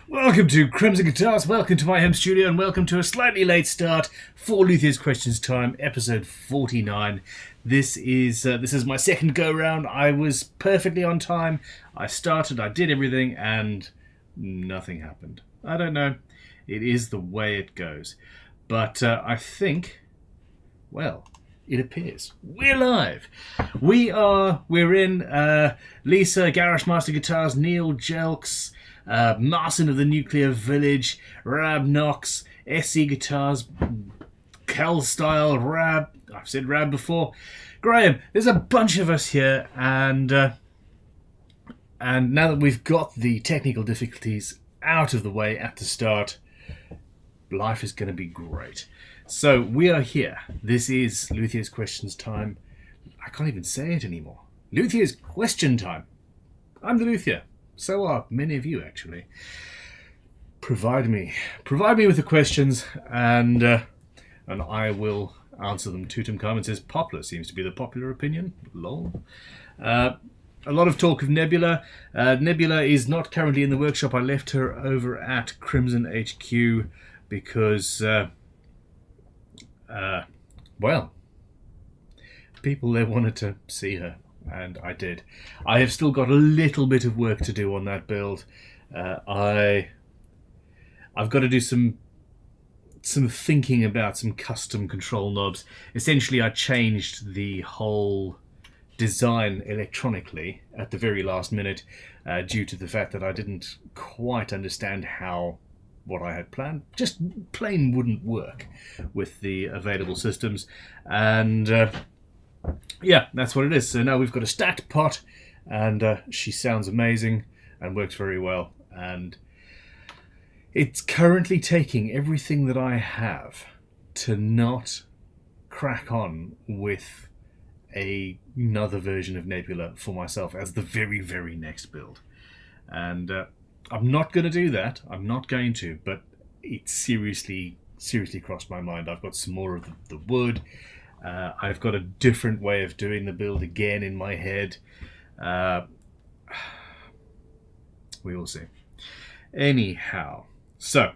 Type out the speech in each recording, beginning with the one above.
Welcome to Crimson Guitars, welcome to my home studio, and welcome to a slightly late start for Luthiers Questions Time, episode 49. This is my second go-round. I was perfectly on time. I started, I did everything, and nothing happened. I don't know. It is the way it goes. But I think, well, it appears we're live. We're in Lisa, Garage Master Guitars, Neil Jelks, Martin of the Nuclear Village, Rab Knox, SE Guitars, Cal Style, Rab. I've said Rab before. Graham. There's a bunch of us here, and now that we've got the technical difficulties out of the way at the start, life is going to be great. So we are here. This is Luthiers Questions Time. I can't even say it anymore. Luthiers Question Time. I'm the Luthier. So are many of you, actually. Provide me with the questions, and I will answer them. Tutum Carmen says Poplar seems to be the popular opinion. Lol. A lot of talk of Nebula. Nebula is not currently in the workshop. I left her over at Crimson HQ because, well, people there wanted to see her. And I did. I have still got a little bit of work to do on that build. I've got to do some thinking about some custom control knobs. Essentially, I changed the whole design electronically at the very last minute due to the fact that I didn't quite understand how what I had planned just plain wouldn't work with the available systems. And yeah, that's what it is. So now we've got a stacked pot, and she sounds amazing and works very well. And it's currently taking everything that I have to not crack on with another version of Nebula for myself as the very, very next build. And I'm not going to do that. I'm not going to, but it seriously crossed my mind. I've got some more of the wood. I've got a different way of doing the build again in my head. We will see. Anyhow, so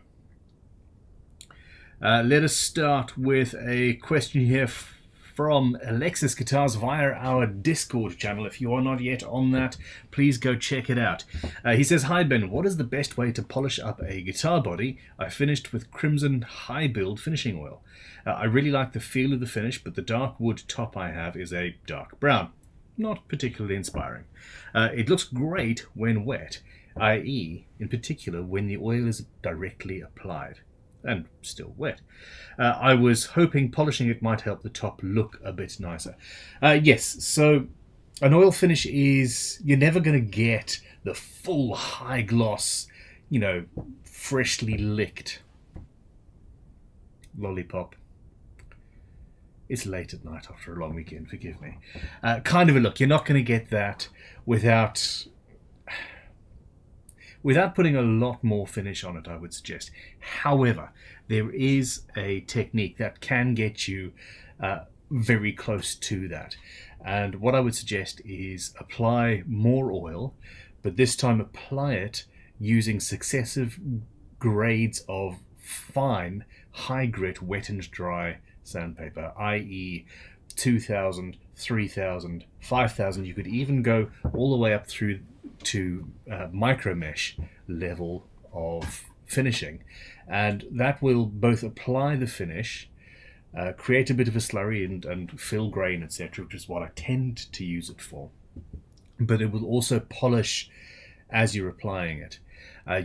let us start with a question here from Alexis Guitars via our Discord channel. If you are not yet on that, please go check it out. He says, "Hi Ben, what is the best way to polish up a guitar body? I finished with Crimson High Build finishing oil. I really like the feel of the finish, but the dark wood top I have is a dark brown. Not particularly inspiring. It looks great when wet, i.e. in particular when the oil is directly applied and still wet. I was hoping polishing it might help the top look a bit nicer." Yes, so an oil finish is, you're never going to get the full high gloss, freshly licked lollipop. It's late at night after a long weekend, forgive me. Kind of a look. You're not going to get that without putting a lot more finish on it, I would suggest. However, there is a technique that can get you very close to that. And what I would suggest is apply more oil, but this time apply it using successive grades of fine, high grit, wet and dry sandpaper, i.e. 2000, 3000, 5000. You could even go all the way up through to micro mesh level of finishing, and that will both apply the finish, create a bit of a slurry and fill grain, etc., which is what I tend to use it for, but it will also polish as you're applying it.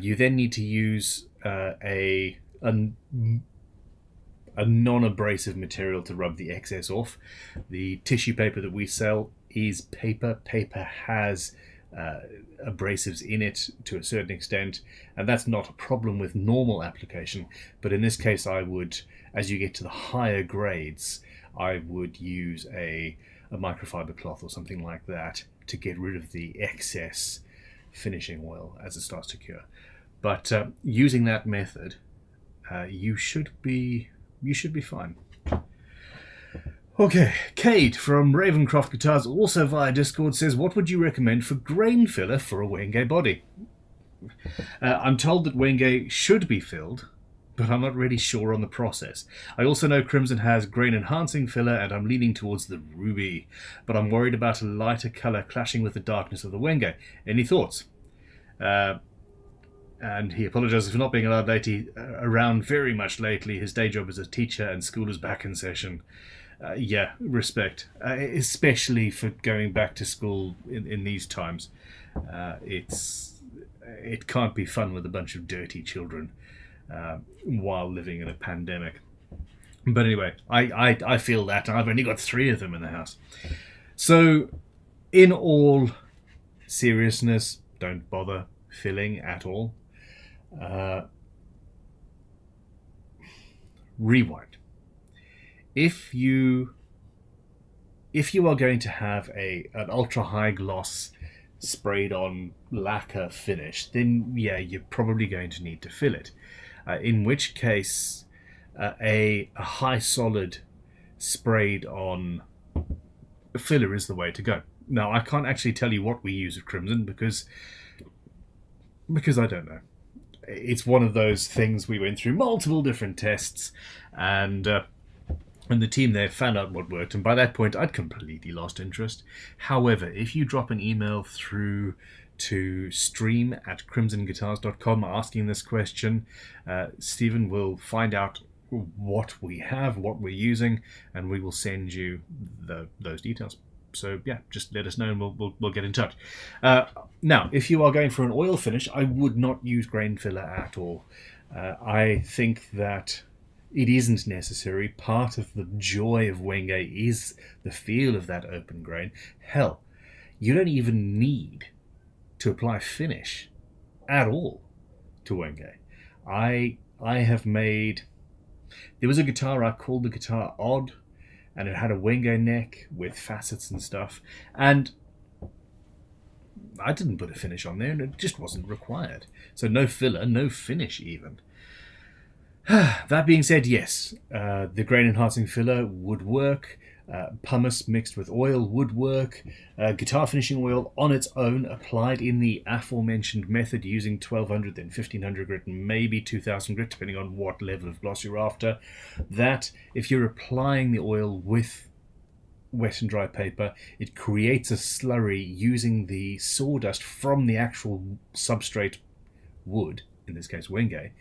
You then need to use a non-abrasive material to rub the excess off. The tissue paper that we sell is paper. Paper has abrasives in it to a certain extent, and that's not a problem with normal application, but in this case I would, as you get to the higher grades, I would use a microfiber cloth or something like that to get rid of the excess finishing oil as it starts to cure. But using that method, you should be fine. Okay, Kate from Ravencroft Guitars, also via Discord, says, "What would you recommend for grain filler for a Wenge body?" I'm told that Wenge should be filled, but I'm not really sure on the process. I also know Crimson has grain enhancing filler, and I'm leaning towards the ruby, but I'm worried about a lighter colour clashing with the darkness of the Wenge. Any thoughts? And he apologises for not being allowed around very much lately. His day job as a teacher and school is back in session. Yeah, respect. Especially for going back to school in these times. It can't be fun with a bunch of dirty children while living in a pandemic. But anyway, I feel that, and I've only got 3 of them in the house. So, in all seriousness, don't bother filling at all. Rewind. If you are going to have an ultra high gloss sprayed on lacquer finish, then yeah, you're probably going to need to fill it. In which case, a high solid sprayed on filler is the way to go. Now, I can't actually tell you what we use at Crimson because I don't know. It's one of those things we went through multiple different tests, and the team there found out what worked, and by that point I'd completely lost interest. However, if you drop an email through to stream@crimsonguitars.com asking this question, Stephen will find out what we have, what we're using, and we will send you those details. So yeah, just let us know and we'll get in touch. Now, if you are going for an oil finish, I would not use grain filler at all. I think that it isn't necessary. Part of the joy of Wenge is the feel of that open grain. Hell, you don't even need to apply finish at all to Wenge. I have made... There was a guitar I called the guitar Odd, and it had a Wenge neck with facets and stuff, and I didn't put a finish on there, and it just wasn't required. So no filler, no finish even. That being said, yes, the grain enhancing filler would work. Pumice mixed with oil would work. Guitar finishing oil on its own, applied in the aforementioned method using 1200, then 1500 grit, and maybe 2000 grit, depending on what level of gloss you're after. That, if you're applying the oil with wet and dry paper, it creates a slurry using the sawdust from the actual substrate wood, in this case Wenge,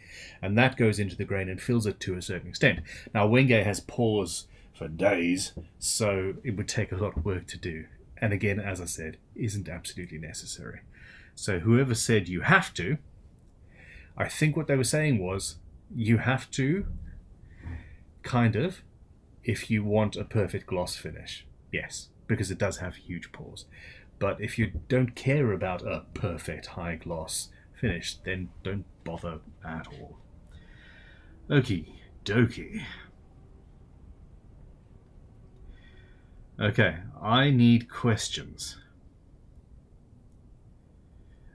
and that goes into the grain and fills it to a certain extent. Now, Wenge has pores for days, so it would take a lot of work to do, and again, as I said, isn't absolutely necessary. So whoever said you have to, I think what they were saying was you have to, kind of, if you want a perfect gloss finish. Yes, because it does have huge pores. But if you don't care about a perfect high gloss finish, then don't bother at all. Okie dokie. Okay, I need questions.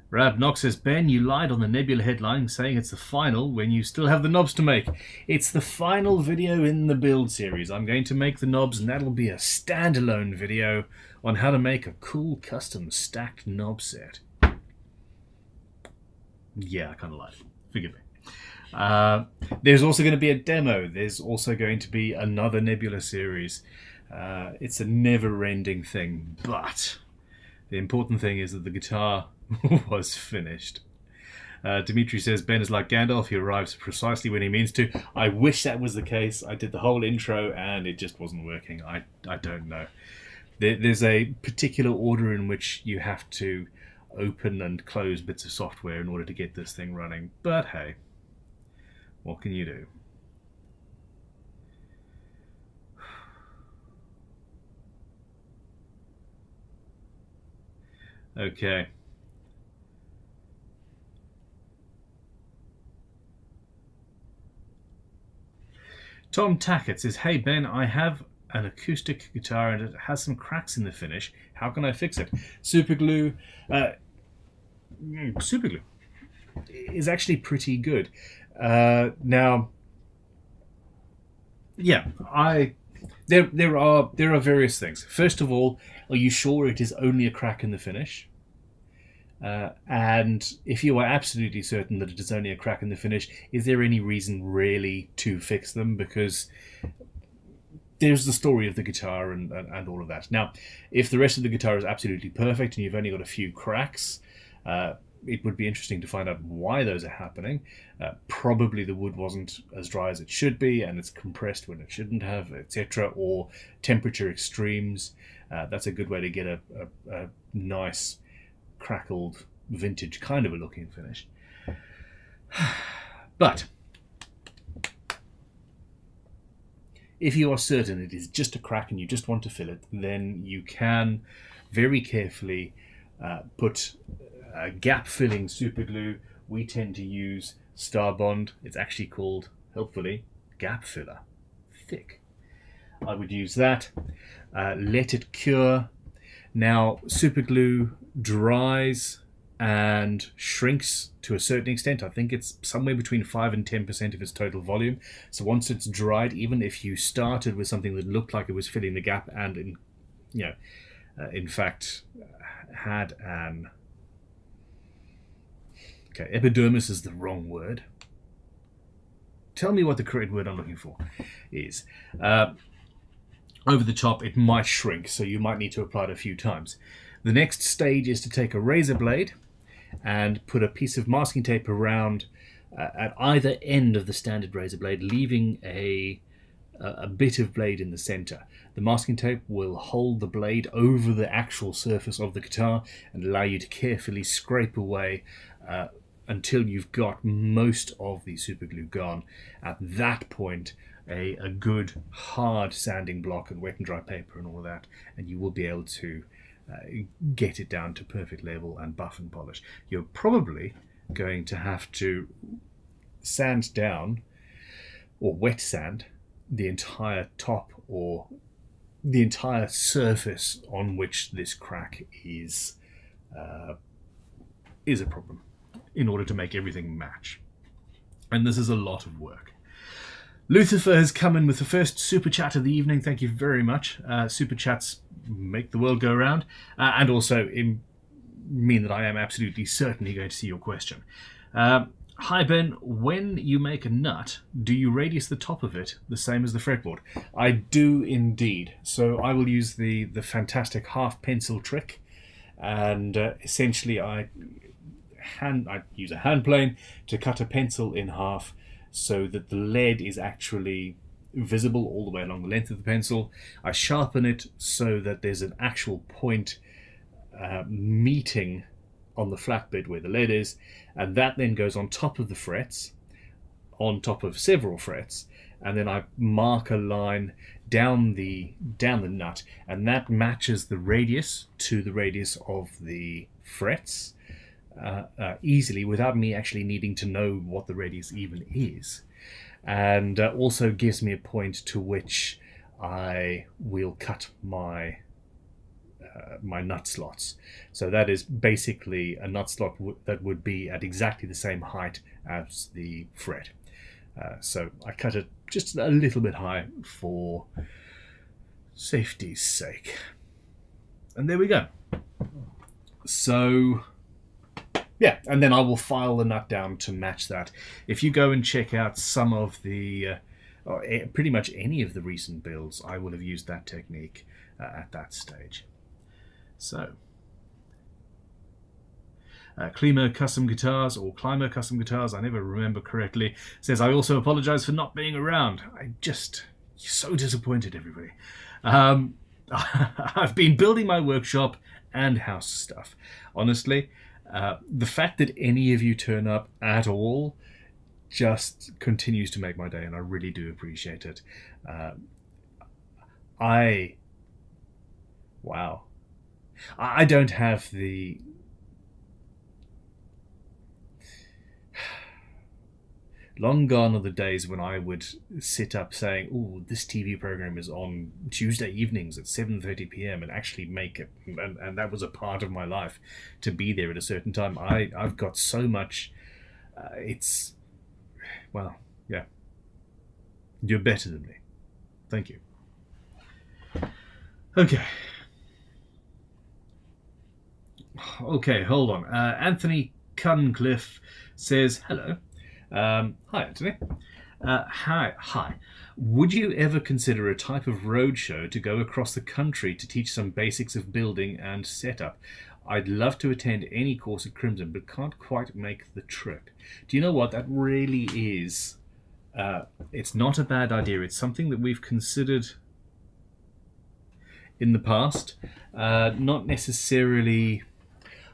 Rab Knox says, Ben, you lied on the Nebula headline saying it's the final when you still have the knobs to make. It's the final video in the build series. I'm going to make the knobs, and that'll be a standalone video on how to make a cool custom stacked knob set. Yeah, I kind of lied. Forgive me. There's also going to be a demo. There's also going to be another Nebula series. It's a never-ending thing, but the important thing is that the guitar was finished. Dimitri says, Ben is like Gandalf, he arrives precisely when he means to. I wish that was the case. I did the whole intro and it just wasn't working. I don't know. There's a particular order in which you have to open and close bits of software in order to get this thing running. But hey, what can you do? Okay. Tom Tackett says, hey Ben, I have an acoustic guitar and it has some cracks in the finish. How can I fix it? Super glue is actually pretty good. Now, yeah, there are various things. First of all, are you sure it is only a crack in the finish? And if you are absolutely certain that it is only a crack in the finish, is there any reason really to fix them? Because there's the story of the guitar and all of that. Now, if the rest of the guitar is absolutely perfect and you've only got a few cracks, it would be interesting to find out why those are happening. Probably the wood wasn't as dry as it should be and it's compressed when it shouldn't have, etc. Or temperature extremes. That's a good way to get a nice crackled vintage kind of a looking finish. But if you are certain it is just a crack and you just want to fill it, then you can very carefully put gap filling super glue. We tend to use Starbond. It's actually called, helpfully, gap filler. Thick. I would use that. Let it cure. Now, super glue dries and shrinks to a certain extent. I think it's somewhere between 5 and 10% of its total volume. So once it's dried, even if you started with something that looked like it was filling the gap and, in fact, had an... Okay, epidermis is the wrong word. Tell me what the correct word I'm looking for is. Over the top, it might shrink, so you might need to apply it a few times. The next stage is to take a razor blade and put a piece of masking tape around at either end of the standard razor blade, leaving a bit of blade in the center. The masking tape will hold the blade over the actual surface of the guitar and allow you to carefully scrape away until you've got most of the super glue gone. At that point, a good hard sanding block and wet and dry paper and all of that, and you will be able to get it down to perfect level and buff and polish. You're probably going to have to sand down or wet sand the entire top or the entire surface on which this crack is a problem in order to make everything match. And this is a lot of work. Luthier has come in with the first super chat of the evening. Thank you very much. Super chats make the world go round, and also mean that I am absolutely certainly going to see your question. Hi Ben, when you make a nut, do you radius the top of it the same as the fretboard? I do indeed. So I will use the fantastic half pencil trick, and essentially I use a hand plane to cut a pencil in half so that the lead is actually visible all the way along the length of the pencil. I sharpen it so that there's an actual point meeting on the flat bit where the lead is, and that then goes on top of the frets, on top of several frets, and then I mark a line down the nut, and that matches the radius to the radius of the frets easily without me actually needing to know what the radius even is, and also gives me a point to which I will cut my nut slots. So that is basically a nut slot that would be at exactly the same height as the fret. So I cut it just a little bit high for safety's sake. And there we go. So yeah, and then I will file the nut down to match that. If you go and check out some of the, pretty much any of the recent builds, I will have used that technique at that stage. So, Climo Custom Guitars, or Climo Custom Guitars, I never remember correctly, says, I also apologise for not being around. So disappointed, everybody. I've been building my workshop and house stuff. Honestly, the fact that any of you turn up at all just continues to make my day, and I really do appreciate it. Wow. I don't have the... Long gone are the days when I would sit up saying, oh, this TV program is on Tuesday evenings at 7:30 p.m. and actually make it. And that was a part of my life, to be there at a certain time. I've got so much... well, yeah. You're better than me. Thank you. Okay, hold on. Anthony Cunliffe says, hello. Hi, Anthony. Hi. Would you ever consider a type of roadshow to go across the country to teach some basics of building and setup? I'd love to attend any course at Crimson, but can't quite make the trip. Do you know what? That really is... it's not a bad idea. It's something that we've considered in the past. Not necessarily...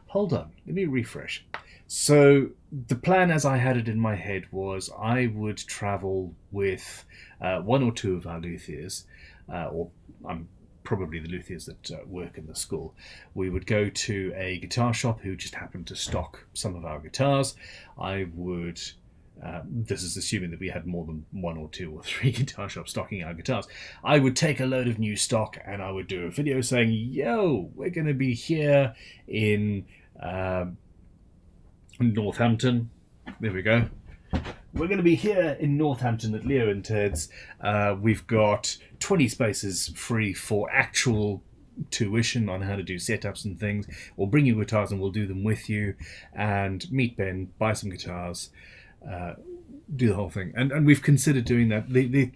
Hold on, let me refresh. So the plan as I had it in my head was I would travel with one or two of our luthiers, or I'm probably the luthiers that work in the school. We would go to a guitar shop who just happened to stock some of our guitars. I would... this is assuming that we had more than one or two or three guitar shops stocking our guitars. I would take a load of new stock and I would do a video saying, yo, we're going to be here in Northampton. There we go. We're going to be here in Northampton at Leo and Ted's. We've got 20 spaces free for actual tuition on how to do setups and things. We'll bring you guitars and we'll do them with you. And meet Ben, buy some guitars. Do the whole thing, and we've considered doing that. The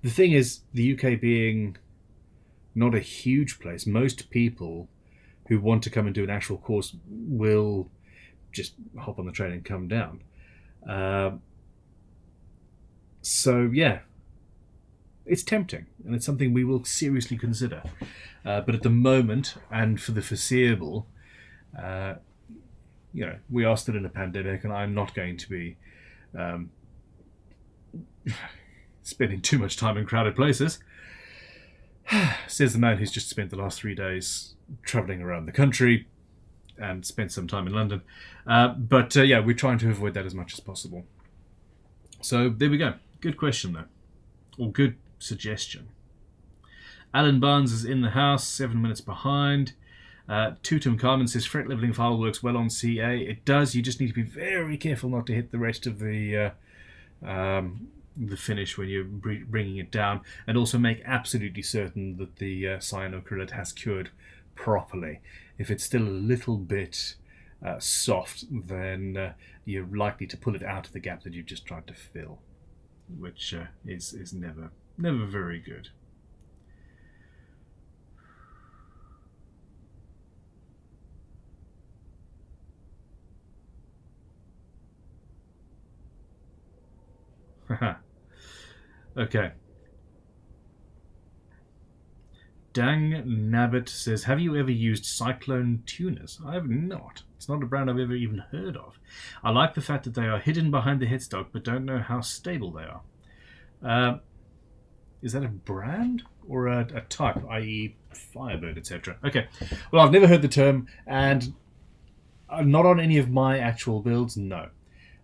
thing is, the UK being not a huge place, most people who want to come and do an actual course will just hop on the train and come down. So yeah, it's tempting, and it's something we will seriously consider. But at the moment, and for the foreseeable, we are still in a pandemic, and I'm not going to be spending too much time in crowded places. Says the man who's just spent the last 3 days travelling around the country and spent some time in London. But we're trying to avoid that as much as possible. So there we go. Good question, though. Or good suggestion. Alan Barnes is in the house, 7 minutes behind. Tutum Carmen says fret leveling file works well on CA. It does. You just need to be very careful not to hit the rest of the finish when you're bringing it down, and also make absolutely certain that the cyanoacrylate has cured properly. If it's still a little bit soft, then you're likely to pull it out of the gap that you've just tried to fill, which is never very good. Okay. Dang Nabbit says, have you ever used Cyclone tuners? I have not. It's not a brand I've ever even heard of. I like the fact that they are hidden behind the headstock, but don't know how stable they are. Is that a brand or a type, i.e. Firebird, etc.? Okay. Well, I've never heard the term, and not on any of my actual builds, no.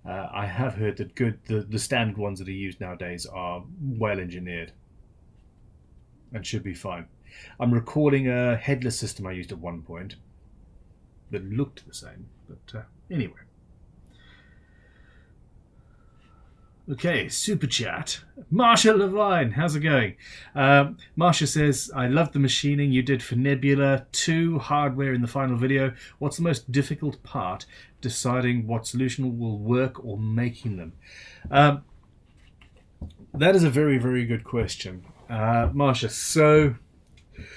I have heard that the standard ones that are used nowadays are well engineered and should be fine. I'm recalling a headless system I used at one point that looked the same, but anyway. Okay, super chat. Marsha Levine, how's it going? Marsha says, I love the machining you did for Nebula 2 hardware in the final video. What's the most difficult part? Deciding what solution will work or making them? That is a very, very good question, Marsha.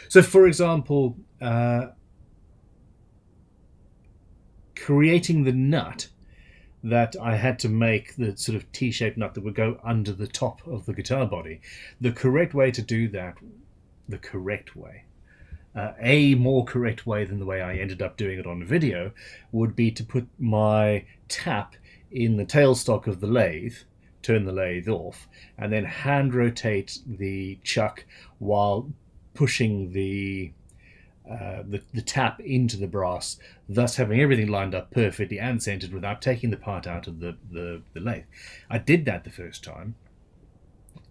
So for example, creating the nut that I had to make, the sort of T-shaped nut that would go under the top of the guitar body. The correct way to do that, a more correct way than the way I ended up doing it on video, would be to put my tap in the tailstock of the lathe, turn the lathe off, and then hand rotate the chuck while pushing the tap into the brass, thus having everything lined up perfectly and centered without taking the part out of the lathe. I did that the first time,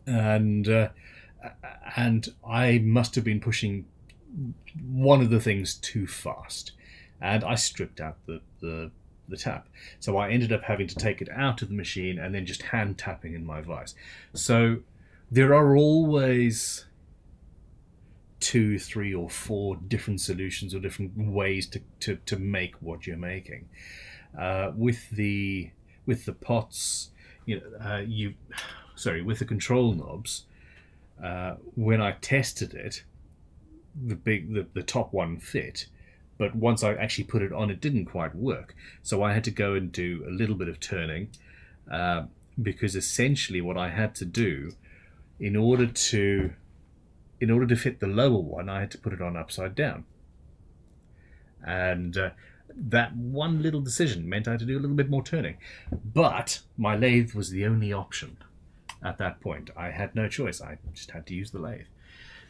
and I must have been pushing one of the things too fast, and I stripped out the tap. So I ended up having to take it out of the machine and then just hand tapping in my vise. So there are always 2, 3, or 4 different solutions or different ways to make what you're making. With the pots, with the control knobs, when I tested it, the top one fit, but once I actually put it on, it didn't quite work. So I had to go and do a little bit of turning, because essentially what I had to do in order to fit the lower one, I had to put it on upside down. And that one little decision meant I had to do a little bit more turning. But my lathe was the only option at that point. I had no choice. I just had to use the lathe.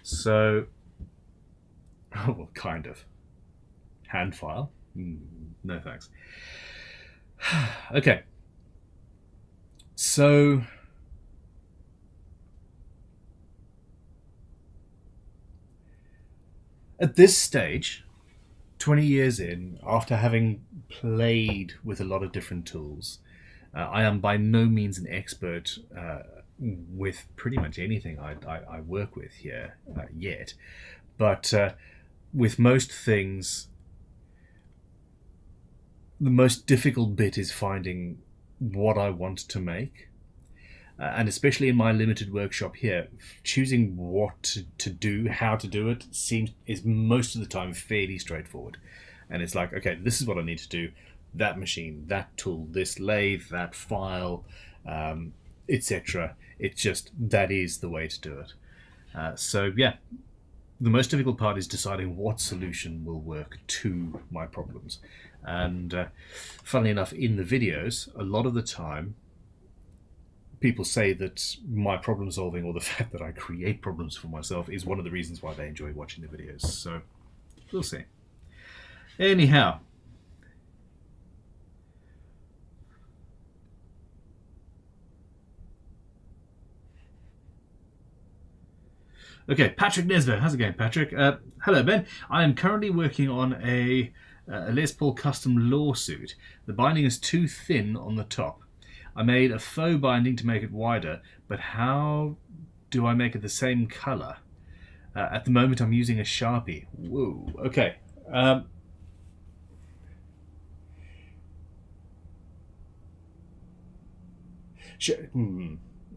So, well, kind of. Hand file? No thanks. Okay. So, at this stage, 20 years in, after having played with a lot of different tools, I am by no means an expert with pretty much anything I work with here yet. But with most things, the most difficult bit is finding what I want to make. And especially in my limited workshop here, choosing what to do, how to do it, is most of the time fairly straightforward. And it's like, okay, this is what I need to do. That machine, that tool, this lathe, that file, etc. It's just, that is the way to do it. So yeah, the most difficult part is deciding what solution will work to my problems. And funnily enough, in the videos, a lot of the time, people say that my problem solving, or the fact that I create problems for myself, is one of the reasons why they enjoy watching the videos. So we'll see. Anyhow, okay, Patrick Nesver. How's it going, Patrick? Hello, Ben. I am currently working on a Les Paul custom lawsuit. The binding is too thin on the top. I made a faux binding to make it wider, but how do I make it the same colour? At the moment, I'm using a Sharpie. Whoa. Okay.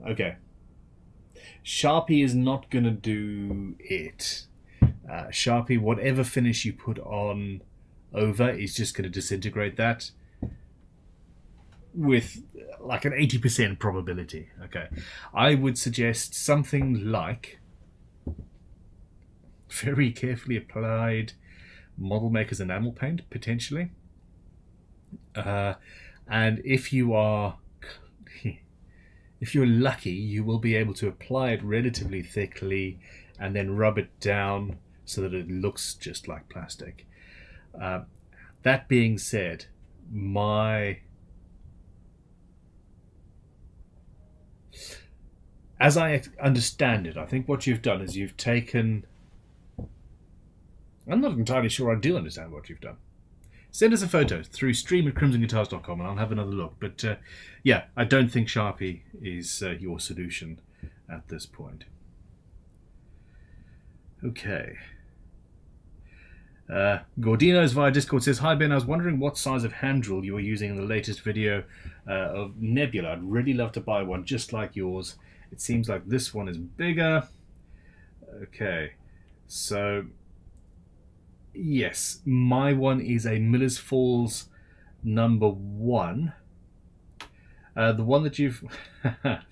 Okay. Sharpie is not going to do it. Sharpie, whatever finish you put on over, is just going to disintegrate that with like an 80% probability. Okay. I would suggest something like very carefully applied Model Maker's enamel paint, potentially. And if you're lucky, you will be able to apply it relatively thickly and then rub it down so that it looks just like plastic. That being said, as I understand it, I think what you've done is you've taken... I'm not entirely sure I do understand what you've done. Send us a photo through stream@crimsonguitars.com and I'll have another look. But yeah, I don't think Sharpie is your solution at this point. Okay. Gordino's via Discord says, "Hi Ben, I was wondering what size of hand drill you were using in the latest video of Nebula. I'd really love to buy one just like yours. It seems like this one is bigger." Okay, so yes, my one is a Miller's Falls #1. The one that you've...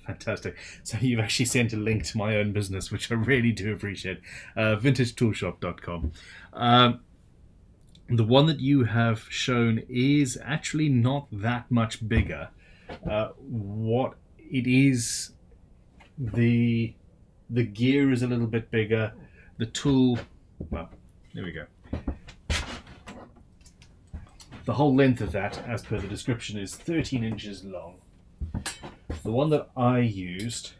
Fantastic. So you've actually sent a link to my own business, which I really do appreciate. VintageToolshop.com. The one that you have shown is actually not that much bigger. What it is, the gear is a little bit bigger. The tool, well, there we go. The whole length of that, as per the description, is 13 inches long. The one that I used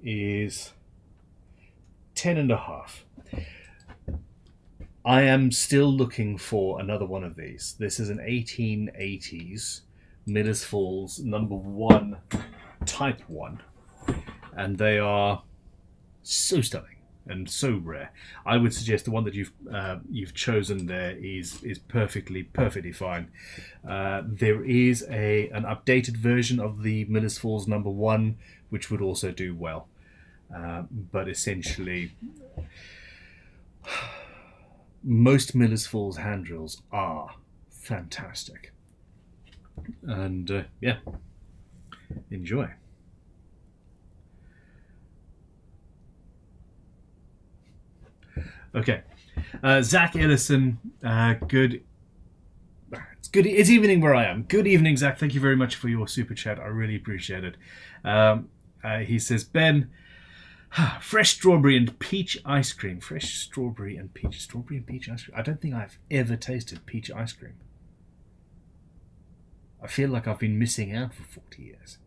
is 10.5. I am still looking for another one of these. This is an 1880s Miller's Falls #1 Type 1. And they are so stunning. and so rare. I would suggest the one that you've chosen there is perfectly fine. There is an updated version of the Miller's Falls number 1, which would also do well. But essentially, most Miller's Falls hand drills are fantastic. And yeah, enjoy. Okay, Zach Ellison, good. It's evening where I am. Good evening, Zach. Thank you very much for your super chat. I really appreciate it. He says, Ben, fresh strawberry and peach ice cream. Fresh strawberry and peach ice cream. I don't think I've ever tasted peach ice cream. I feel like I've been missing out for 40 years.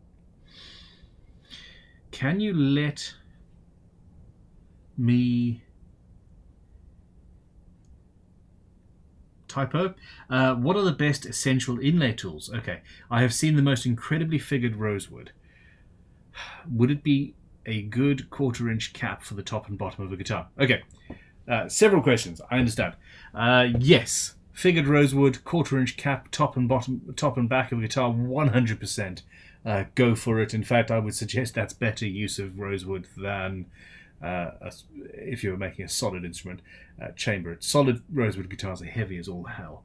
Can you let me... Typo. What are the best essential inlay tools? Okay, I have seen the most incredibly figured rosewood. Would it be a good 1/4-inch cap for the top and bottom of a guitar? Okay, several questions. I understand. Yes, figured rosewood, 1/4-inch cap, top and back of a guitar, 100%. Go for it. In fact, I would suggest that's better use of rosewood than if you were making a solid instrument, chamber. Solid rosewood guitars are heavy as all hell.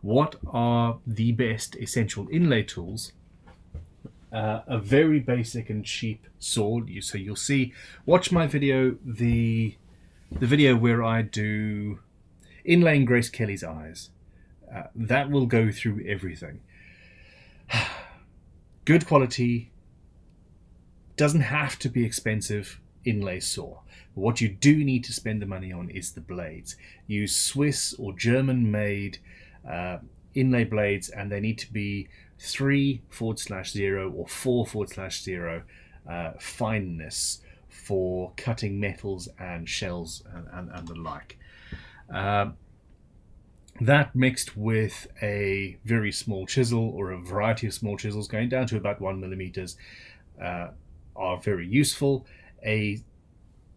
What are the best essential inlay tools? A very basic and cheap saw. So you'll see, watch my video, the video where I do inlaying Grace Kelly's eyes. That will go through everything. Good quality, doesn't have to be expensive inlay saw. What you do need to spend the money on is the blades. Use Swiss or German made inlay blades, and they need to be 3/0 or 4/0 fineness for cutting metals and shells and the like. That mixed with a very small chisel or a variety of small chisels going down to about 1 millimeters are very useful. A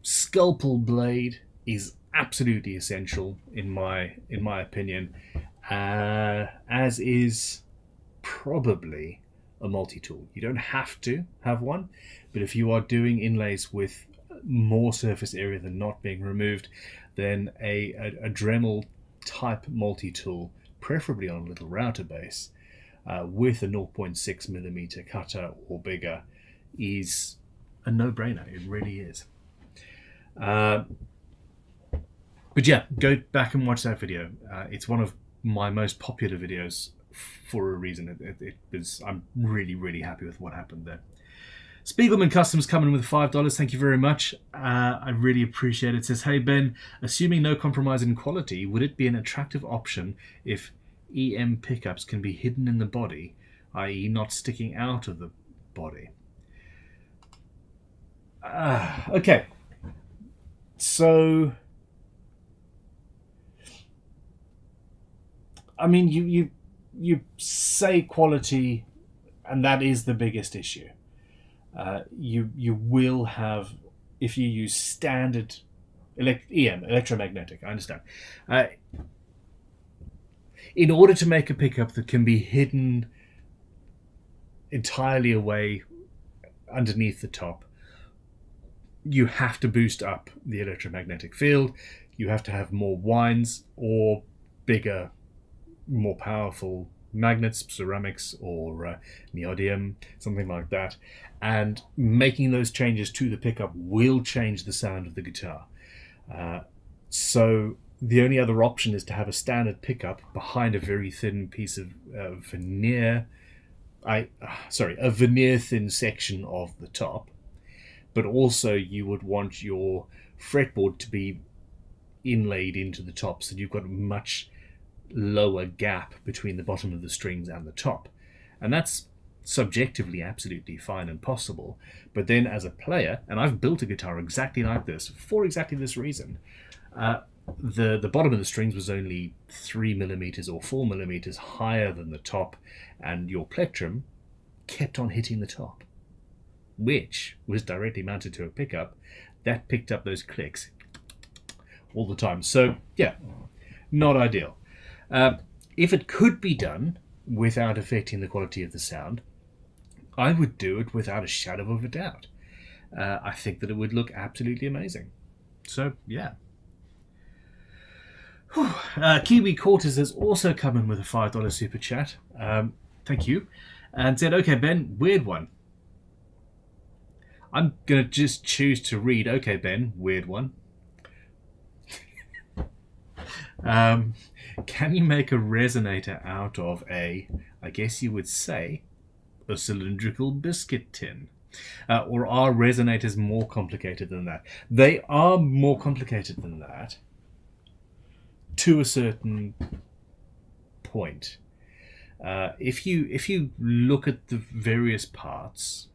scalpel blade is absolutely essential in my opinion, as is probably a multi-tool. You don't have to have one, but if you are doing inlays with more surface area than not being removed, then a Dremel type multi-tool, preferably on a little router base, with a 0.6 millimeter cutter or bigger, is a no-brainer. It really is. But yeah, go back and watch that video. It's one of my most popular videos for a reason. I'm really happy with what happened there. Spiegelman Customs coming with $5. Thank you very much. I really appreciate it. It says, hey Ben, assuming no compromise in quality, would it be an attractive option if EM pickups can be hidden in the body, i.e. not sticking out of the body? Okay. So, I mean, you say quality, and that is the biggest issue. You will have, if you use standard EM, electromagnetic, I understand. In order to make a pickup that can be hidden entirely away underneath the top, you have to boost up the electromagnetic field. You have to have more wines or bigger, more powerful magnets, ceramics or neodymium, something like that. And making those changes to the pickup will change the sound of the guitar. So the only other option is to have a standard pickup behind a very thin piece of veneer. A veneer thin section of the top. But also you would want your fretboard to be inlaid into the top, so you've got a much lower gap between the bottom of the strings and the top. And that's subjectively absolutely fine and possible. But then as a player, and I've built a guitar exactly like this for exactly this reason, the bottom of the strings was only 3 millimeters or 4 millimeters higher than the top, and your plectrum kept on hitting the top, which was directly mounted to a pickup that picked up those clicks all the time. So, yeah, not ideal. If it could be done without affecting the quality of the sound, I would do it without a shadow of a doubt. I think that it would look absolutely amazing. So, yeah. Kiwi Quarters has also come in with a $5 super chat. Thank you. And said, okay, Ben, weird one. I'm going to just choose to read, okay, Ben, weird one. Can you make a resonator out of I guess you would say, a cylindrical biscuit tin? Or are resonators more complicated than that? They are more complicated than that to a certain point. If you look at the various parts,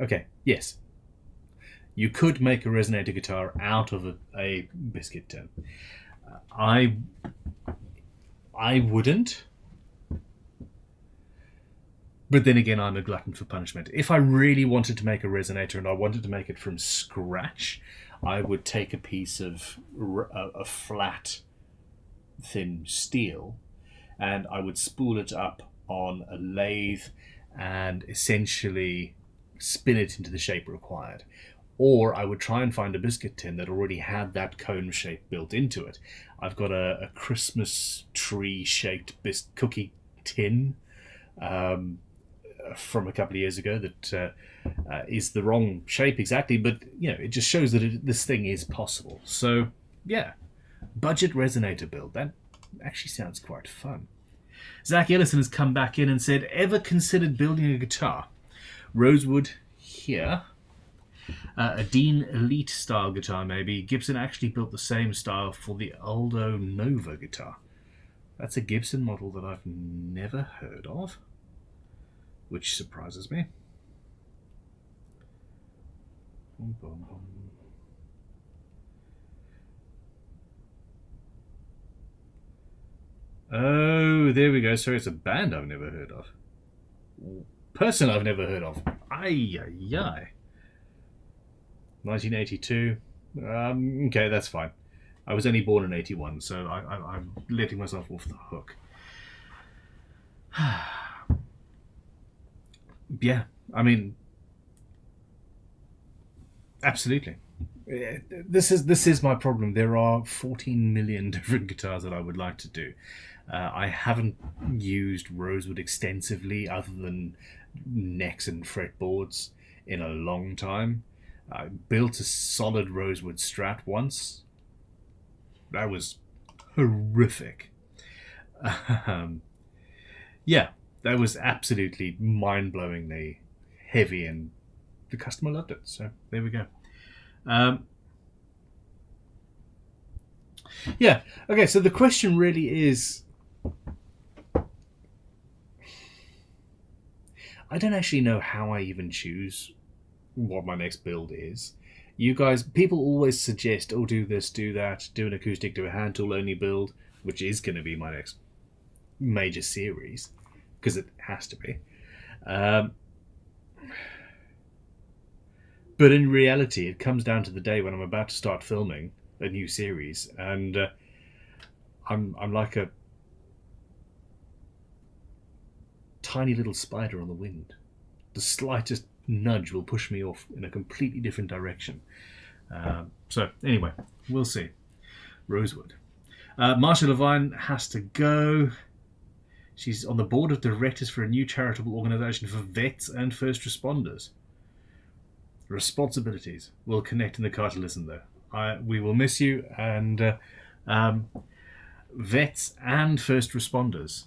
okay, yes, you could make a resonator guitar out of a biscuit tin. I wouldn't. But then again, I'm a glutton for punishment. If I really wanted to make a resonator and I wanted to make it from scratch, I would take a piece of a flat, thin steel, and I would spool it up on a lathe and essentially spin it into the shape required. Or I would try and find a biscuit tin that already had that cone shape built into it. I've got a Christmas tree shaped cookie tin from a couple of years ago that is the wrong shape exactly, but it just shows that this thing is possible. So yeah, budget resonator build, that actually sounds quite fun. Zach Ellison has come back in and said, ever considered building a guitar? Rosewood here. A Dean Elite style guitar maybe. Gibson actually built the same style for the Aldo Nova guitar. That's a Gibson model that I've never heard of, which surprises me. Oh, there we go. Sorry, it's a band I've never heard of. Person I've never heard of. Ay, ay, ay. 1982. Okay, that's fine. I was only born in 81, so I'm letting myself off the hook. Yeah, I mean, absolutely. This is my problem. There are 14 million different guitars that I would like to do. I haven't used Rosewood extensively other than necks and fretboards in a long time. I built a solid Rosewood Strat once. That was horrific. Yeah, that was absolutely mind-blowingly heavy, and the customer loved it. So there we go. Yeah, okay, so the question really is, I don't actually know how I even choose what my next build is. You guys, people always suggest, oh, do this, do that, do an acoustic, do a hand tool only build, which is going to be my next major series, because it has to be. But in reality, it comes down to the day when I'm about to start filming a new series, and I'm like a tiny little spider on the wind. The slightest nudge will push me off in a completely different direction. So anyway, we'll see. Rosewood. Marsha Levine has to go. She's on the board of directors for a new charitable organisation for vets and first responders. Responsibilities. We'll connect in the car to listen though. We will miss you, and vets and first responders.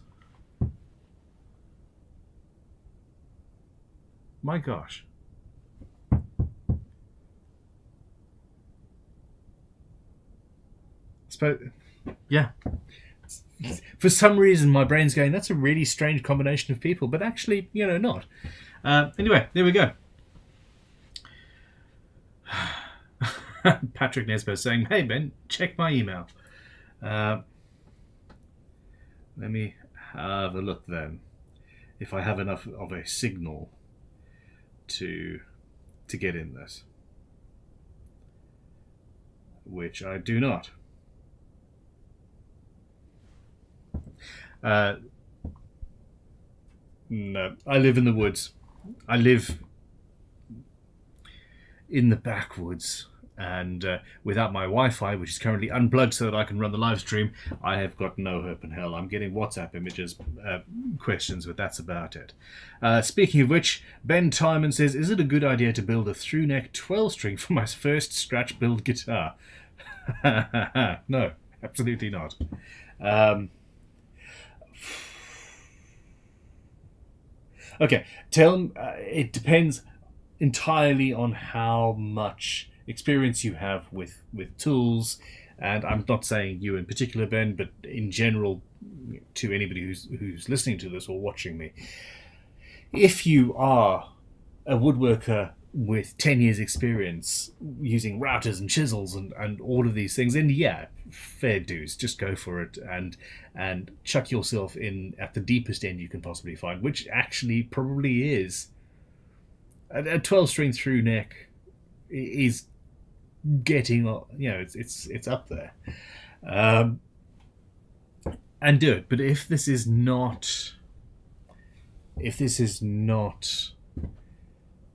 My gosh. Yeah. For some reason, my brain's going, that's a really strange combination of people, but actually, not. Anyway, there we go. Patrick Nesbo saying, hey, Ben, check my email. Let me have a look then. If I have enough of a signal. to get in this, which I do not. No, I live in the woods. I live in the backwoods, and without my Wi-Fi, which is currently unplugged so that I can run the live stream, I have got no hope in hell. I'm getting WhatsApp images, questions, but that's about it. Speaking of which, Ben Timon says, is it a good idea to build a through-neck 12-string for my first scratch build guitar? No, absolutely not. Okay, it depends entirely on how much experience you have with tools, and I'm not saying you in particular, Ben, but in general to anybody who's listening to this or watching me. If you are a woodworker with 10 years experience using routers and chisels and all of these things, then yeah, fair dues, just go for it and chuck yourself in at the deepest end you can possibly find, which actually probably is a 12-string through neck is getting, it's up there, and do it. But if this is not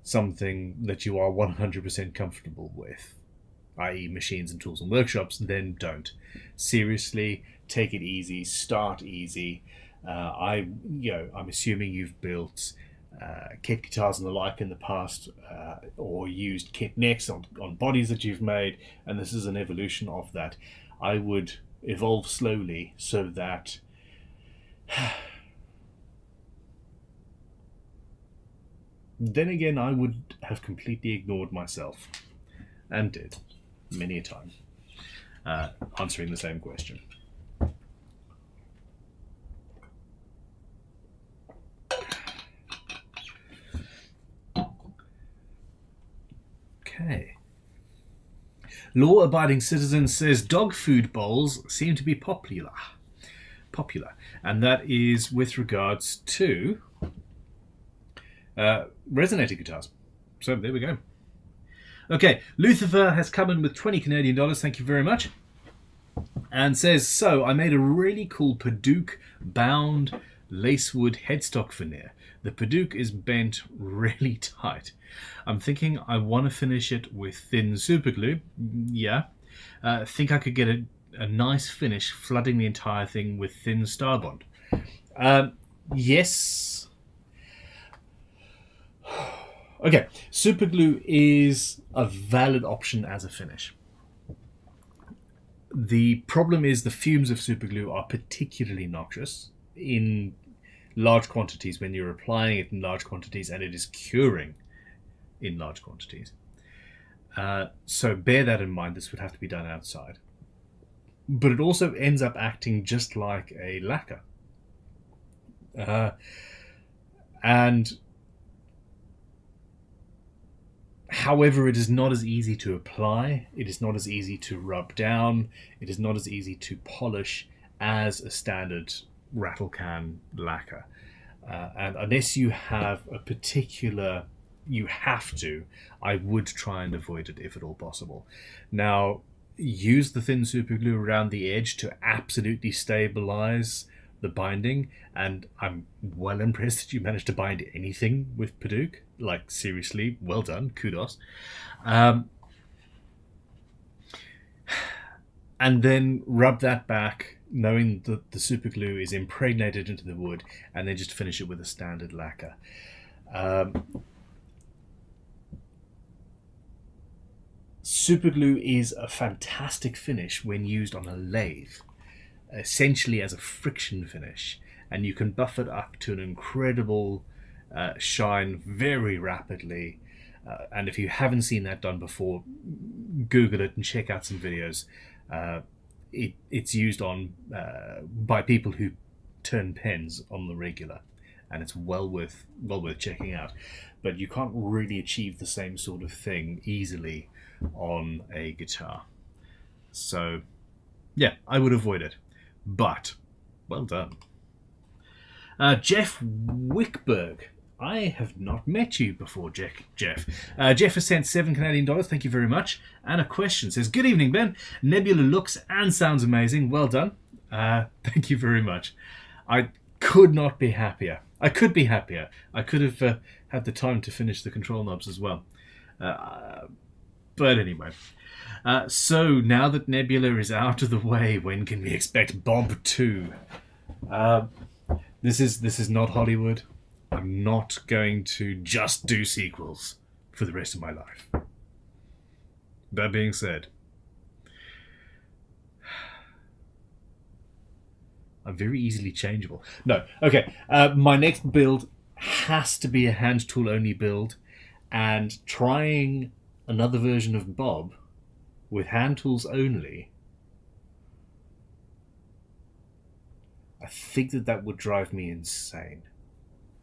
something that you are 100% comfortable with, i.e. machines and tools and workshops, then don't. Seriously, take it easy, start easy. I'm assuming you've built kit guitars and the like in the past, or used kit necks on bodies that you've made, and this is an evolution of that. I would evolve slowly so that then again, I would have completely ignored myself, and did, many a time, answering the same question. Okay. Law-abiding citizen says dog food bowls seem to be popular, and that is with regards to resonator guitars. So there we go. Okay, Luthier has come in with 20 Canadian dollars. Thank you very much. And says, so I made a really cool Paduke bound lacewood headstock veneer. The Paduke is bent really tight. I'm thinking I want to finish it with thin super glue. Yeah. Think I could get a nice finish flooding the entire thing with thin Starbond. Yes. Okay, super glue is a valid option as a finish. The problem is the fumes of super glue are particularly noxious in large quantities when you're applying it in large quantities, and it is curing in large quantities. So bear that in mind. This would have to be done outside. But it also ends up acting just like a lacquer. And however, it is not as easy to apply, it is not as easy to rub down, it is not as easy to polish as a standard rattle can lacquer. And unless you have a particular, I would try and avoid it if at all possible. Now, use the thin super glue around the edge to absolutely stabilize the binding, and I'm well impressed that you managed to bind anything with Paduke. Like, seriously, well done, kudos. And then rub that back, knowing that the super glue is impregnated into the wood, and then just finish it with a standard lacquer. Super glue is a fantastic finish when used on a lathe, essentially as a friction finish, and you can buff it up to an incredible shine very rapidly. And if you haven't seen that done before, Google it and check out some videos. It's used on by people who turn pens on the regular, and it's well worth checking out. But you can't really achieve the same sort of thing easily on a guitar. So yeah, I would avoid it. But well done. Jeff Wickberg I have not met you before, Jeff. Jeff has sent $7 Canadian. Thank you very much. And a question says, "Good evening, Ben. Nebula looks and sounds amazing. Well done." Thank you very much. I could not be happier. I could be happier. I could have had the time to finish the control knobs as well. But anyway. So now that Nebula is out of the way, when can we expect Bob 2? This is not Hollywood. I'm not going to just do sequels for the rest of my life. That being said, I'm very easily changeable. No, okay. My next build has to be a hand tool only build, and trying another version of Bob with hand tools only, I think that would drive me insane.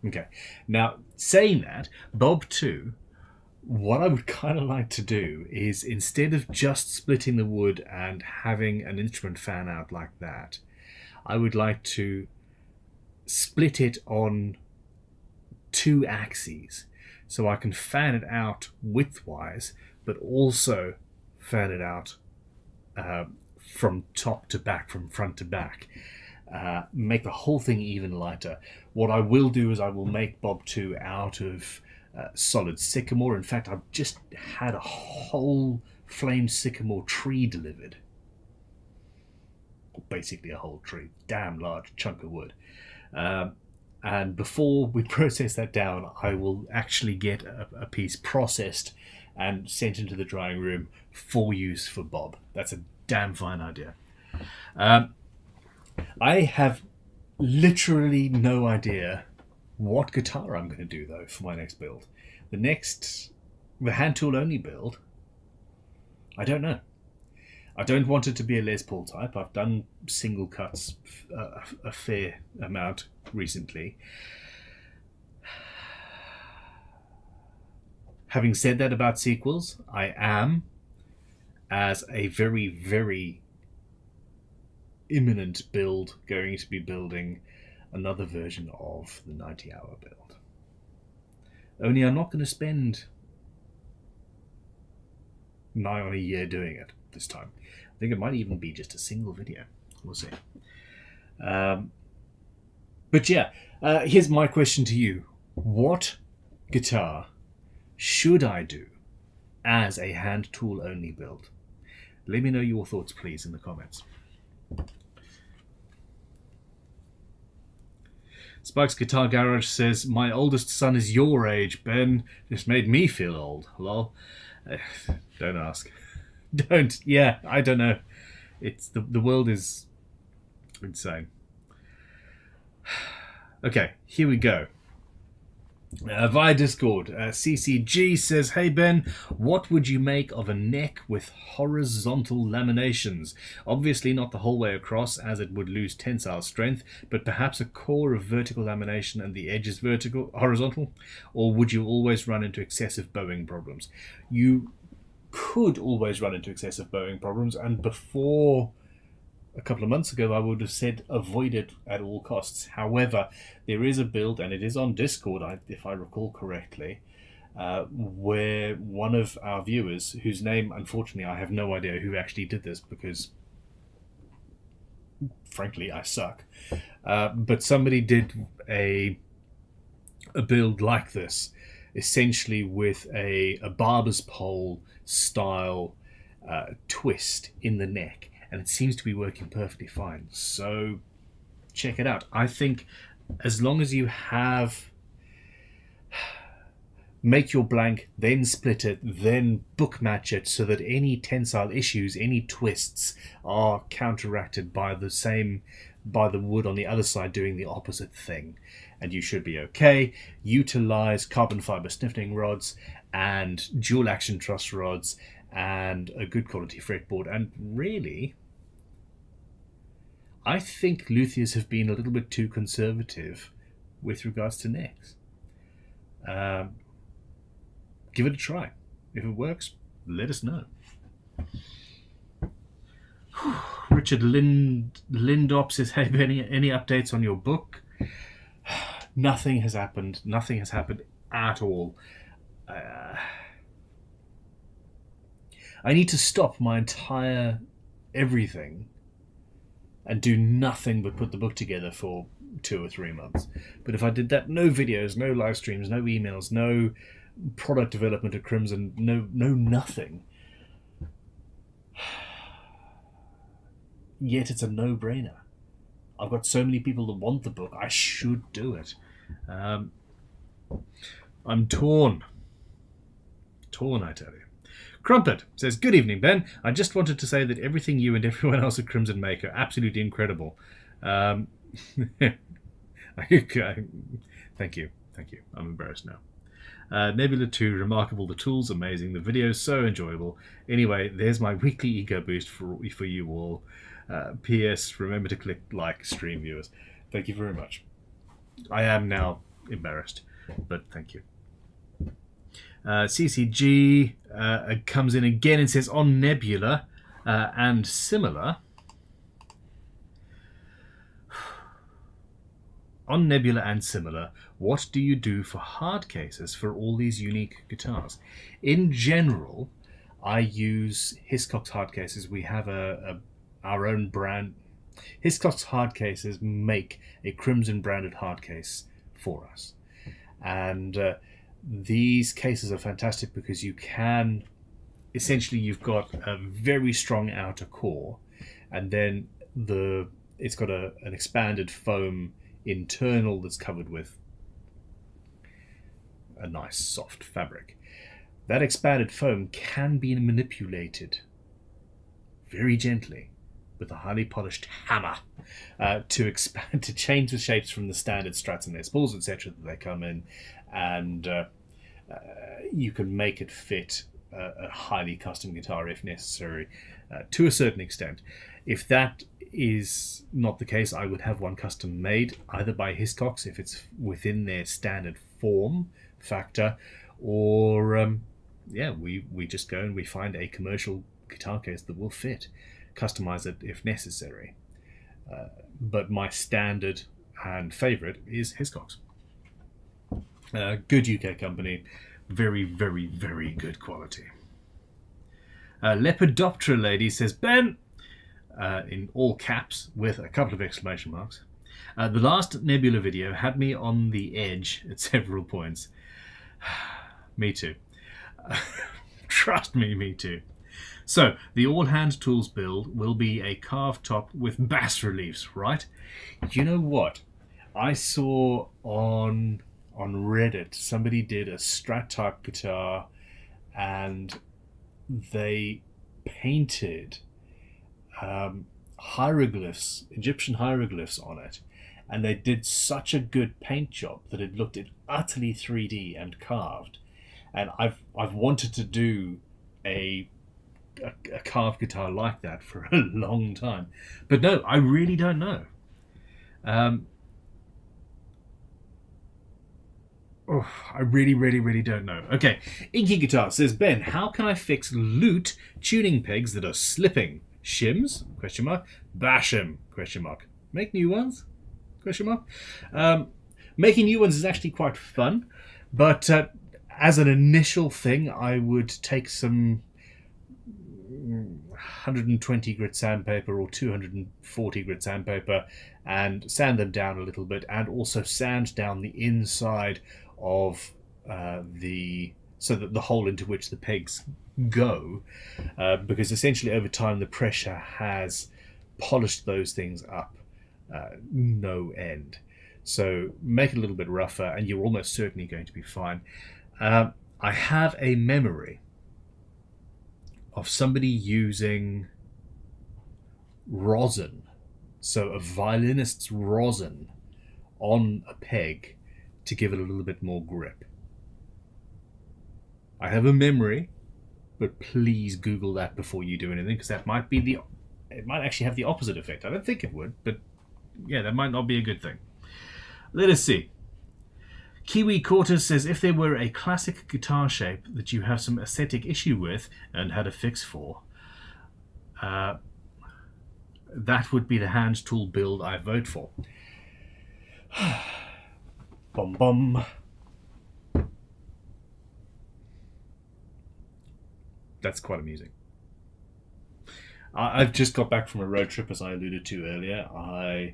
Okay, now saying that, Bob 2, what I would kind of like to do is, instead of just splitting the wood and having an instrument fan out like that, I would like to split it on 2 axes so I can fan it out widthwise, but also fan it out from top to back, from front to back. Make the whole thing even lighter. What I will do is I will make Bob 2 out of solid sycamore. In fact, I've just had a whole flame sycamore tree delivered. Basically a whole tree. Damn large chunk of wood. And before we process that down, I will actually get a piece processed and sent into the drying room for use for Bob. That's a damn fine idea. I have literally no idea what guitar I'm going to do, though, for my next build. The hand tool only build, I don't know. I don't want it to be a Les Paul type. I've done single cuts a fair amount recently. Having said that about sequels, I am, as a very, very imminent build, going to be building another version of the 90-hour build. Only I'm not going to spend nigh on a year doing it this time. I think it might even be just a single video. We'll see. But yeah, here's my question to you. What guitar should I do as a hand tool only build? Let me know your thoughts, please, in the comments. Spike's Guitar Garage says, "My oldest son is your age, Ben. This made me feel old. Lol." Don't ask. Don't. Yeah, I don't know. It's the world is insane. Okay, here we go. Via Discord, CCG says, "Hey Ben, what would you make of a neck with horizontal laminations? Obviously not the whole way across, as it would lose tensile strength, but perhaps a core of vertical lamination and the edges horizontal? Or would you always run into excessive bowing problems?" You could always run into excessive bowing problems, and before a couple of months ago I would have said avoid it at all costs. However, there is a build, and it is on Discord, if I recall correctly, where one of our viewers, whose name unfortunately I have no idea who actually did this, because frankly I suck, but somebody did a build like this, essentially with a barber's pole style twist in the neck, and it seems to be working perfectly fine. So check it out. I think as long as you have, make your blank, then split it, then book match it, so that any tensile issues, any twists are counteracted by the wood on the other side doing the opposite thing, and you should be okay. Utilize carbon fiber stiffening rods and dual action truss rods and a good quality fretboard. And really, I think Luthiers have been a little bit too conservative with regards to necks. Give it a try. If it works, let us know. Richard Lindop says, "Hey, any updates on your book?" Nothing has happened. Nothing has happened at all. I need to stop my entire everything and do nothing but put the book together for 2 or 3 months. But if I did that, no videos, no live streams, no emails, no product development at Crimson, no nothing. Yet it's a no-brainer. I've got so many people that want the book. I should do it. I'm torn. Torn, I tell you. Crumpet says, "Good evening, Ben. I just wanted to say that everything you and everyone else at Crimson make are absolutely incredible." Thank you. I'm embarrassed now. Nebula 2, remarkable. The tools, amazing. The videos, so enjoyable. Anyway, there's my weekly ego boost for you all. P.S. Remember to click like, stream viewers. Thank you very much. I am now embarrassed, but thank you. CCG comes in again and says, on Nebula and similar. On Nebula and similar, what do you do for hard cases for all these unique guitars? In general, I use Hiscox hard cases. We have our own brand. Hiscox hard cases make a Crimson branded hard case for us. And these cases are fantastic because you can, essentially you've got a very strong outer core, and then it's got an expanded foam internal that's covered with a nice soft fabric. That expanded foam can be manipulated very gently with a highly polished hammer to change the shapes from the standard Strats and Les Pauls, etc. that they come in, and you can make it fit a highly custom guitar if necessary, to a certain extent. If that is not the case, I would have one custom made either by Hiscox if it's within their standard form factor, or we just go and we find a commercial guitar case that will fit, customize it if necessary. But my standard and favorite is Hiscox. Good UK company, very, very, very good quality. Lepidoptera lady says, Ben, in all caps with a couple of exclamation marks, the last Nebula video had me on the edge at several points. Me too. Trust me too. So, the all-hand tools build will be a carved top with bas reliefs, right? You know what? I saw on Reddit, somebody did a Strat type guitar and they painted hieroglyphs, Egyptian hieroglyphs on it, and they did such a good paint job that it looked utterly 3D and carved. And I've wanted to do a carved guitar like that for a long time, but no, I really don't know. I really don't know. Okay, Inky Guitar says, Ben, how can I fix lute tuning pegs that are slipping? Shims? Question mark. Bash 'em? Question mark. Make new ones? Question mark. Making new ones is actually quite fun, but as an initial thing, I would take some 120 grit sandpaper or 240 grit sandpaper and sand them down a little bit, and also sand down the inside of so that the hole into which the pegs go, because essentially over time the pressure has polished those things up no end. So make it a little bit rougher and you're almost certainly going to be fine. I have a memory of somebody using rosin, so a violinist's rosin on a peg to give it a little bit more grip. I have a memory, but please Google that before you do anything, because that might be it might actually have the opposite effect. I don't think it would, but yeah, that might not be a good thing. Let us see. Kiwi Cortez says, if there were a classic guitar shape that you have some aesthetic issue with and had a fix for, that would be the hand tool build I vote for. Bum bum. That's quite amusing. I've just got back from a road trip, as I alluded to earlier. I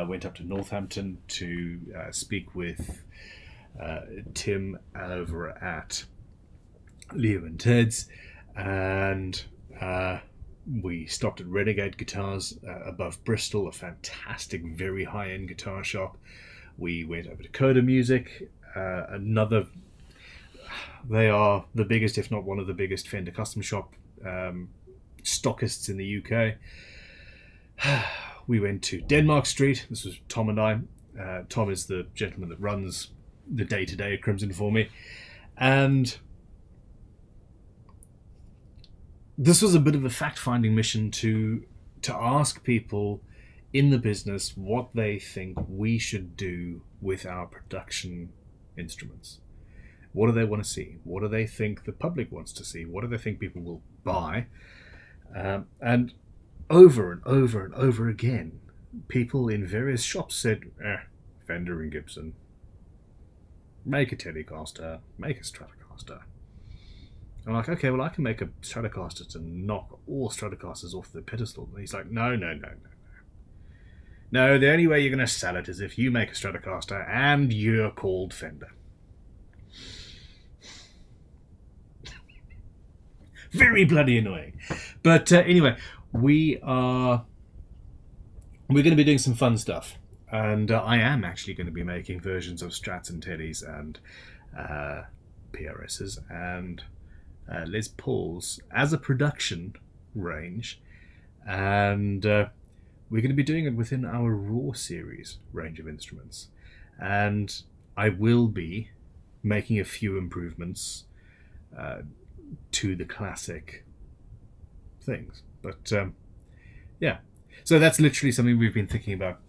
went up to Northampton to speak with Tim over at Leo and Ted's, and we stopped at Renegade Guitars above Bristol, a fantastic, very high-end guitar shop. We went over to Coda Music, they are the biggest, if not one of the biggest, Fender custom shop stockists in the UK. We went to Denmark Street. This was Tom and I. Tom is the gentleman that runs the day-to-day at Crimson for me. And this was a bit of a fact-finding mission to ask people in the business what they think we should do with our production instruments. What do they want to see? What do they think the public wants to see? What do they think people will buy? And over and over and over again, people in various shops said, Fender and Gibson. Make a Telecaster. Make a Stratocaster. I'm like, okay, well, I can make a Stratocaster to knock all Stratocasters off the pedestal. And he's like, no. No, the only way you're going to sell it is if you make a Stratocaster and you're called Fender. Very bloody annoying. But anyway, we're going to be doing some fun stuff. And I am actually going to be making versions of Strats and Teddies and PRSs and Les Pauls as a production range. And we're going to be doing it within our Raw series range of instruments. And I will be making a few improvements to the classic things. But yeah, so that's literally something we've been thinking about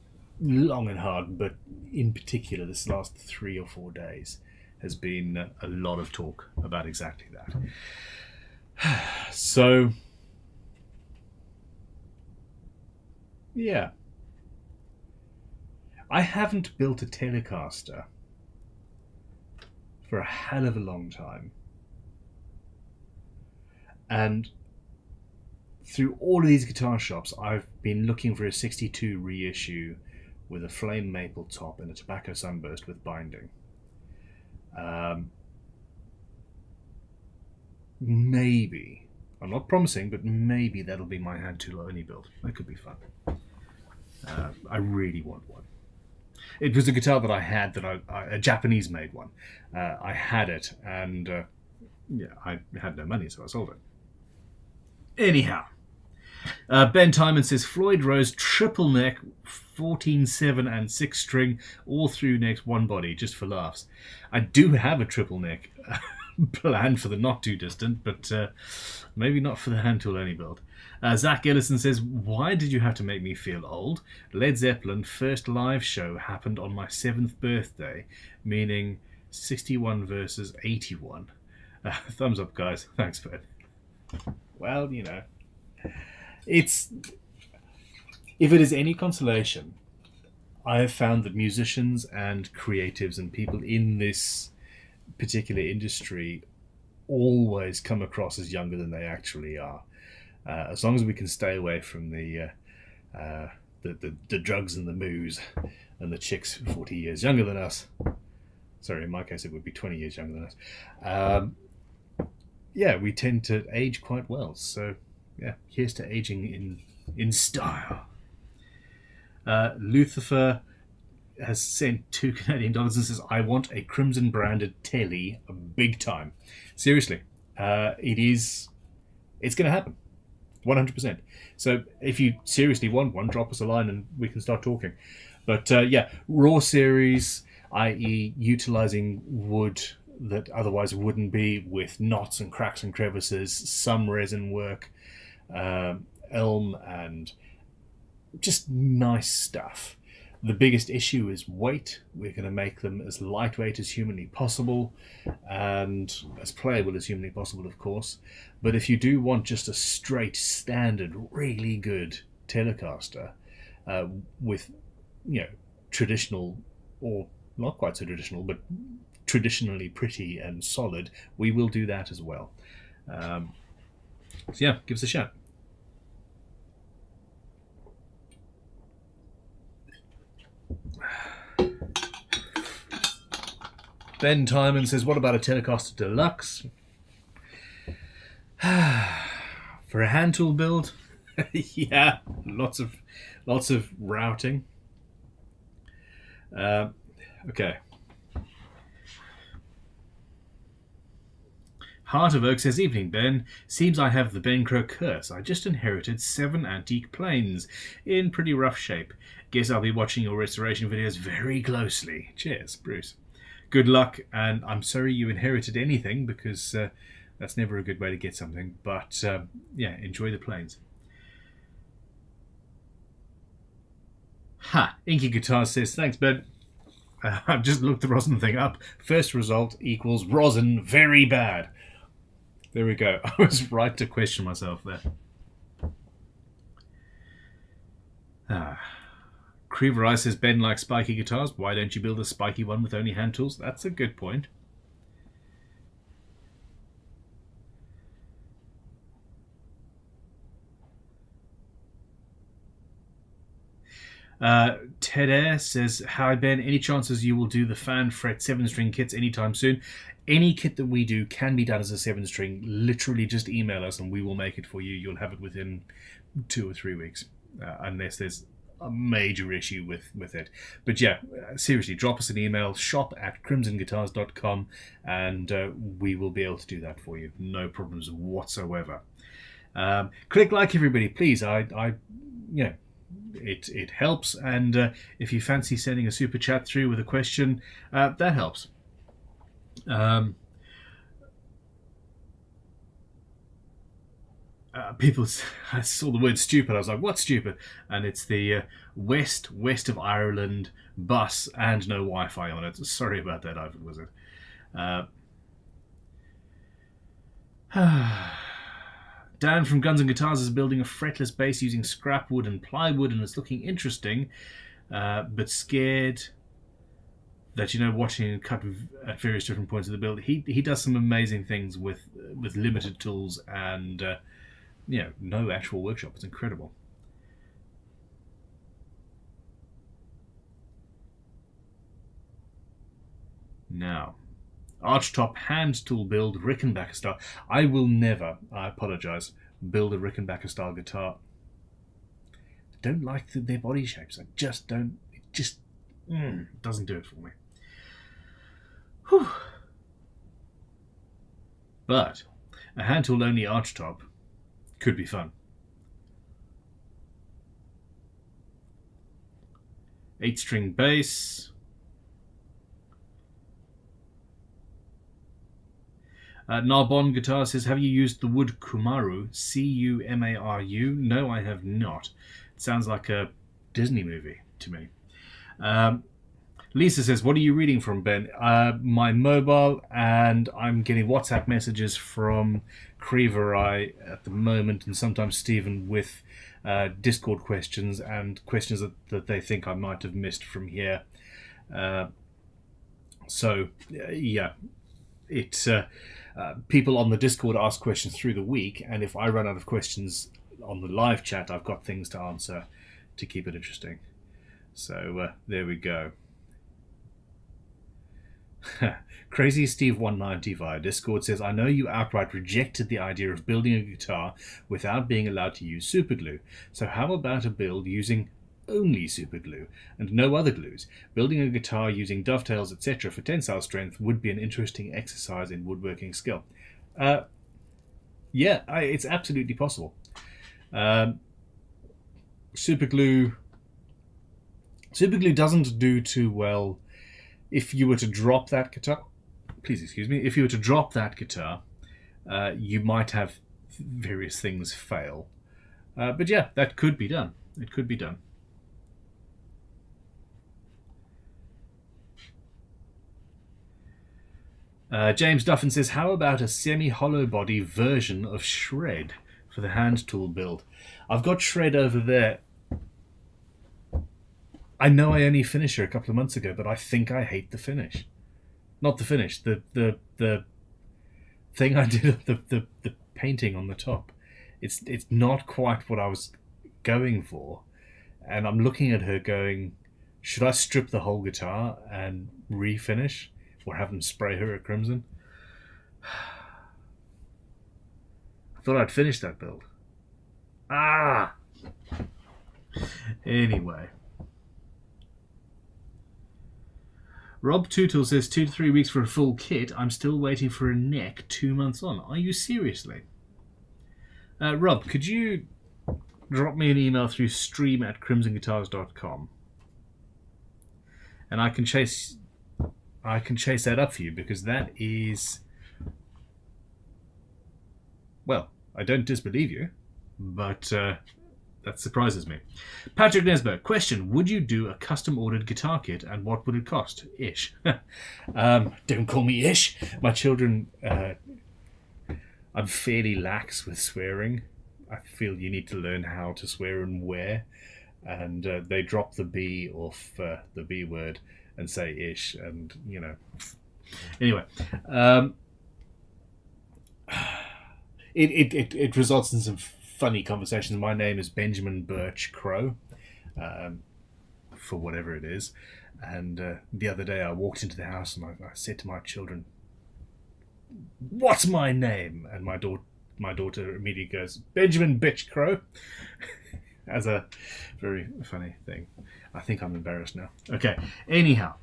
long and hard, but in particular this last 3 or 4 days has been a lot of talk about exactly that. So yeah, I haven't built a Telecaster for a hell of a long time. And through all of these guitar shops, I've been looking for a 62 reissue with a flame maple top and a tobacco sunburst with binding. Maybe, I'm not promising, but maybe that'll be my hand tool only build. That could be fun. I really want one. It was a guitar that I had, a Japanese made one. I had it, and I had no money, so I sold it. Anyhow, Ben Timon says Floyd Rose triple neck, 14/7 and 6 string, all through necks, one body, just for laughs. I do have a triple neck planned for the not too distant, but maybe not for the hand tool only build. Zach Ellison says, why did you have to make me feel old? Led Zeppelin first live show happened on my 7th birthday, meaning 61 versus 81. Thumbs up, guys. Thanks, Ben. Well, you know, if it is any consolation, I have found that musicians and creatives and people in this particular industry always come across as younger than they actually are. As long as we can stay away from the drugs and the moos and the chicks 40 years younger than us. Sorry, in my case it would be 20 years younger than us. Yeah, we tend to age quite well. So, yeah, here's to aging in style. Luthier has sent $2 Canadian and says, I want a Crimson branded telly big time. Seriously, it's going to happen. 100%. So if you seriously want one, drop us a line and we can start talking. But yeah, Raw series, i.e. utilizing wood that otherwise wouldn't be, with knots and cracks and crevices, some resin work, elm, and just nice stuff. The biggest issue is weight. We're going to make them as lightweight as humanly possible and as playable as humanly possible, of course. But if you do want just a straight, standard, really good Telecaster with, traditional or not quite so traditional, but traditionally pretty and solid, we will do that as well. So yeah, give us a shout. Ben Timon says, what about a Telecaster Deluxe? For a hand tool build? Yeah, lots of routing. Okay. Heart of Oak says, evening Ben, seems I have the Ben Crowe curse. I just inherited 7 antique planes in pretty rough shape. Guess I'll be watching your restoration videos very closely. Cheers, Bruce. Good luck, and I'm sorry you inherited anything, because that's never a good way to get something. But yeah, enjoy the planes. Ha! Inky Guitar says, thanks, Ben. I've just looked the rosin thing up. First result equals rosin very bad. There we go. I was right to question myself there. Creever Eye says, Ben likes spiky guitars. Why don't you build a spiky one with only hand tools? That's a good point. Ted Air says, hi Ben, any chances you will do the fan fret 7-string kits anytime soon? Any kit that we do can be done as a 7-string. Literally just email us and we will make it for you. You'll have it within 2 or 3 weeks, unless there's a major issue with it. But yeah, seriously, drop us an email, shop@crimsonguitars.com, and we will be able to do that for you. No problems whatsoever. Click like, everybody, please. It helps, and if you fancy sending a super chat through with a question, that helps. People, I saw the word stupid, I was like, what's stupid? And it's the west of Ireland bus and no Wi-Fi on it. Sorry about that, Ivan Wizard. Dan from Guns and Guitars is building a fretless bass using scrap wood and plywood, and it's looking interesting, but scared that, watching it cut at various different points of the build. He does some amazing things with limited tools and no actual workshop. It's incredible. Now, archtop hand tool build, Rickenbacker style. I will never, I apologise, build a Rickenbacker style guitar. I don't like their body shapes. I just don't. It just doesn't do it for me. Whew. But a hand tool only archtop could be fun. 8-string bass. Narbonne Guitar says, have you used the wood Kumaru? Cumaru? No, I have not. It sounds like a Disney movie to me. Lisa says, what are you reading from, Ben? My mobile, and I'm getting WhatsApp messages from Creever Eye at the moment, and sometimes Stephen with Discord questions and questions that they think I might have missed from here. So, yeah, it's... people on the Discord ask questions through the week, and if I run out of questions on the live chat, I've got things to answer to keep it interesting. So there we go. Crazy Steve 190 via Discord says, I know you outright rejected the idea of building a guitar without being allowed to use superglue. So how about a build using only superglue and no other glues? Building a guitar using dovetails, etc. for tensile strength would be an interesting exercise in woodworking skill. Yeah, it's absolutely possible. Superglue doesn't do too well if you were to drop that guitar. Please excuse me. If you were to drop that guitar, you might have various things fail. But yeah, that could be done. It could be done. James Duffin says, how about a semi-hollow body version of Shred for the hand tool build? I've got Shred over there. I know I only finished her a couple of months ago, but I think I hate the finish. Not the finish, the thing I did, the painting on the top. It's not quite what I was going for, and I'm looking at her going, should I strip the whole guitar and refinish, or have them spray her a crimson? I thought I'd finish that build. Anyway. Rob Tootle says 2 to 3 weeks for a full kit. I'm still waiting for a neck 2 months on. Are you seriously? Rob, could you drop me an email through stream@crimsonguitars.com, and I can chase that up for you, because that is, well, I don't disbelieve you, but that surprises me. Patrick Nesbitt, question: would you do a custom ordered guitar kit, and what would it cost? Ish. Don't call me Ish. My children, I'm fairly lax with swearing. I feel you need to learn how to swear and where, and they drop the B off the B word and say ish, and Anyway, it results in some funny conversations. My name is Benjamin Birch Crowe, for whatever it is, and the other day I walked into the house and I said to my children, "What's my name?" And my daughter immediately goes, "Benjamin Bitch Crowe," as a very funny thing. I think I'm embarrassed now. Okay, anyhow.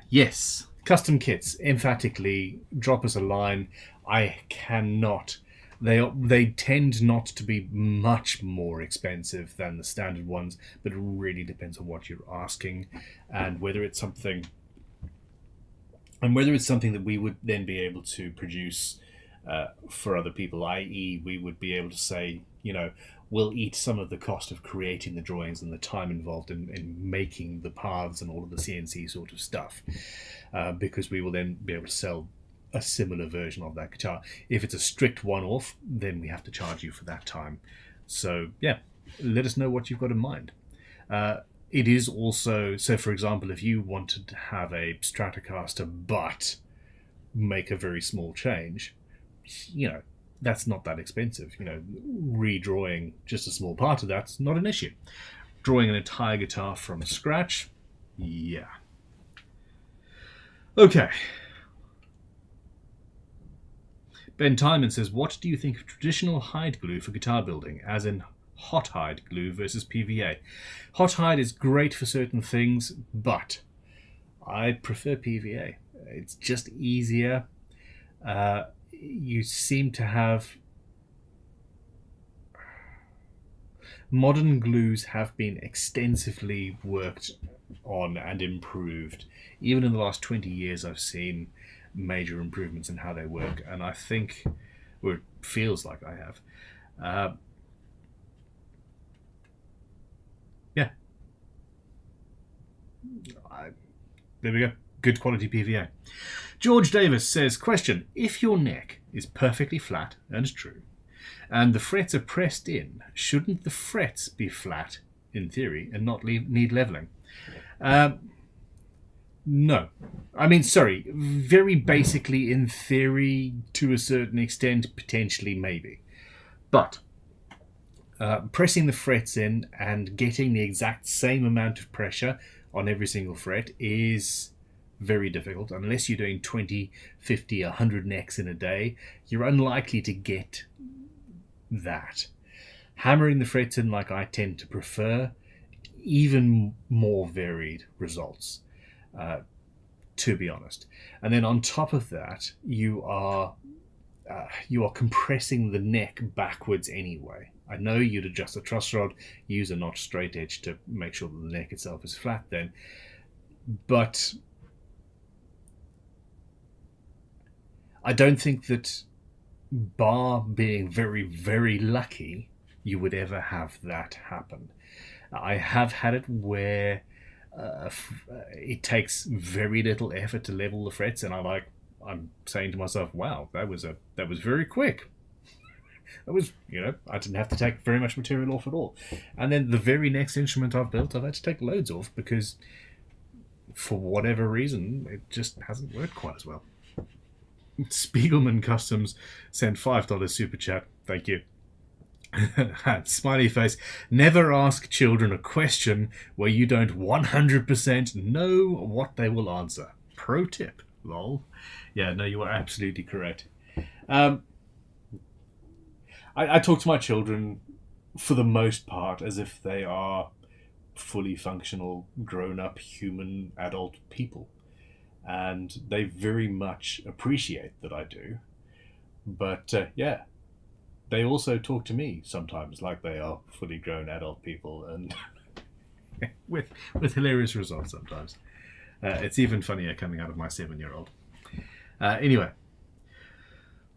Yes, custom kits. Emphatically, drop us a line. I cannot. They tend not to be much more expensive than the standard ones, but it really depends on what you're asking, and whether it's something that we would then be able to produce for other people, i.e. we would be able to say, we'll eat some of the cost of creating the drawings and the time involved in making the paths and all of the CNC sort of stuff, because we will then be able to sell a similar version of that guitar. If it's a strict one-off, then we have to charge you for that time. So yeah, let us know what you've got in mind. It is also, so for example, if you wanted to have a Stratocaster but make a very small change, that's not that expensive. Redrawing just a small part of that's not an issue. Drawing an entire guitar from scratch, yeah. Okay. Ben Timon says, what do you think of traditional hide glue for guitar building, as in hot hide glue versus PVA? Hot hide is great for certain things, but I prefer PVA. It's just easier. You seem to have... Modern glues have been extensively worked on and improved. Even in the last 20 years, I've seen major improvements in how they work, and I think, or it feels like I have. Yeah. There we go. Good quality PVA. George Davis says, question: if your neck is perfectly flat and true, and the frets are pressed in, shouldn't the frets be flat, in theory, and not need leveling? No. I mean, sorry, very basically, in theory, to a certain extent, potentially, maybe. But pressing the frets in and getting the exact same amount of pressure on every single fret is very difficult. Unless you're doing 20, 50, 100 necks in a day, you're unlikely to get that. Hammering the frets in, like I tend to prefer, even more varied results. To be honest, and then on top of that, you are compressing the neck backwards anyway. I know you'd adjust the truss rod, use a notch straight edge to make sure that the neck itself is flat then, but I don't think that, bar being very, very lucky, you would ever have that happen. I have had it where it takes very little effort to level the frets, and I'm saying to myself, wow, that was very quick. That was, I didn't have to take very much material off at all. And then the very next instrument I've built, I've had to take loads off because, for whatever reason, it just hasn't worked quite as well. Spiegelman Customs sent $5 super chat. Thank you. Smiley face. Never ask children a question where you don't 100% know what they will answer. Pro tip. Lol. Yeah, no, you are absolutely correct. I talk to my children for the most part as if they are fully functional, grown-up, human, adult people. And they very much appreciate that I do. But, yeah, they also talk to me sometimes like they are fully grown adult people, and with hilarious results sometimes. It's even funnier coming out of my 7-year-old. Anyway.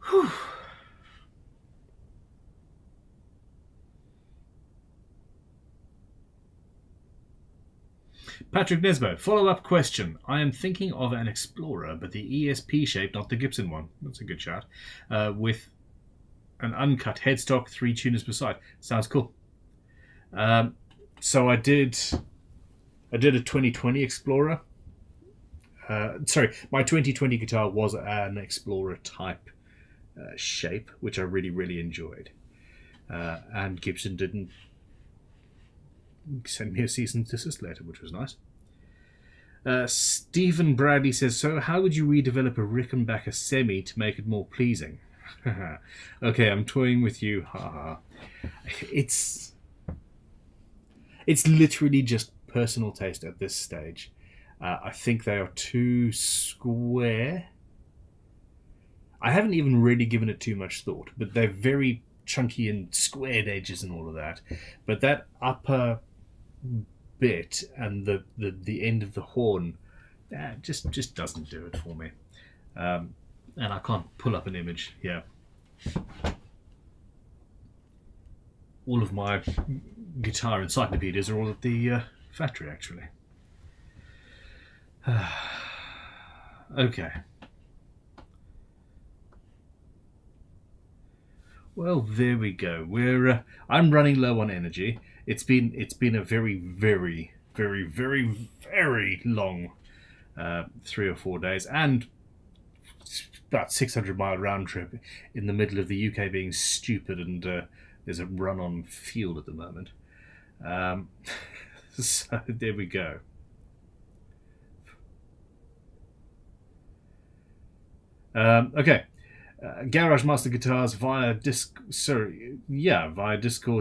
Whew. Patrick Nesbo, follow-up question. I am thinking of an Explorer, but the ESP shape, not the Gibson one. That's a good shout. With an uncut headstock, 3 tuners per side. Sounds cool. So I did a 2020 Explorer. Sorry, my 2020 guitar was an Explorer type shape, which I really, really enjoyed. And Gibson didn't send me a cease and desist letter, which was nice. Stephen Bradley says, so how would you redevelop a Rickenbacker Semi to make it more pleasing? Okay, I'm toying with you. It's literally just personal taste at this stage. I think they are too square. I haven't even really given it too much thought, but they're very chunky and squared edges and all of that. But that upper bit and the end of the horn, that just doesn't do it for me. And I can't pull up an image here. All of my guitar encyclopedias are all at the factory, actually. Okay. Well, there we go. I'm running low on energy. It's been a very, very, very, very, very long 3 or 4 days, and about 600-mile round trip in the middle of the UK being stupid, and there's a run on fuel at the moment. So there we go. Okay. Garage Master Guitars via Discord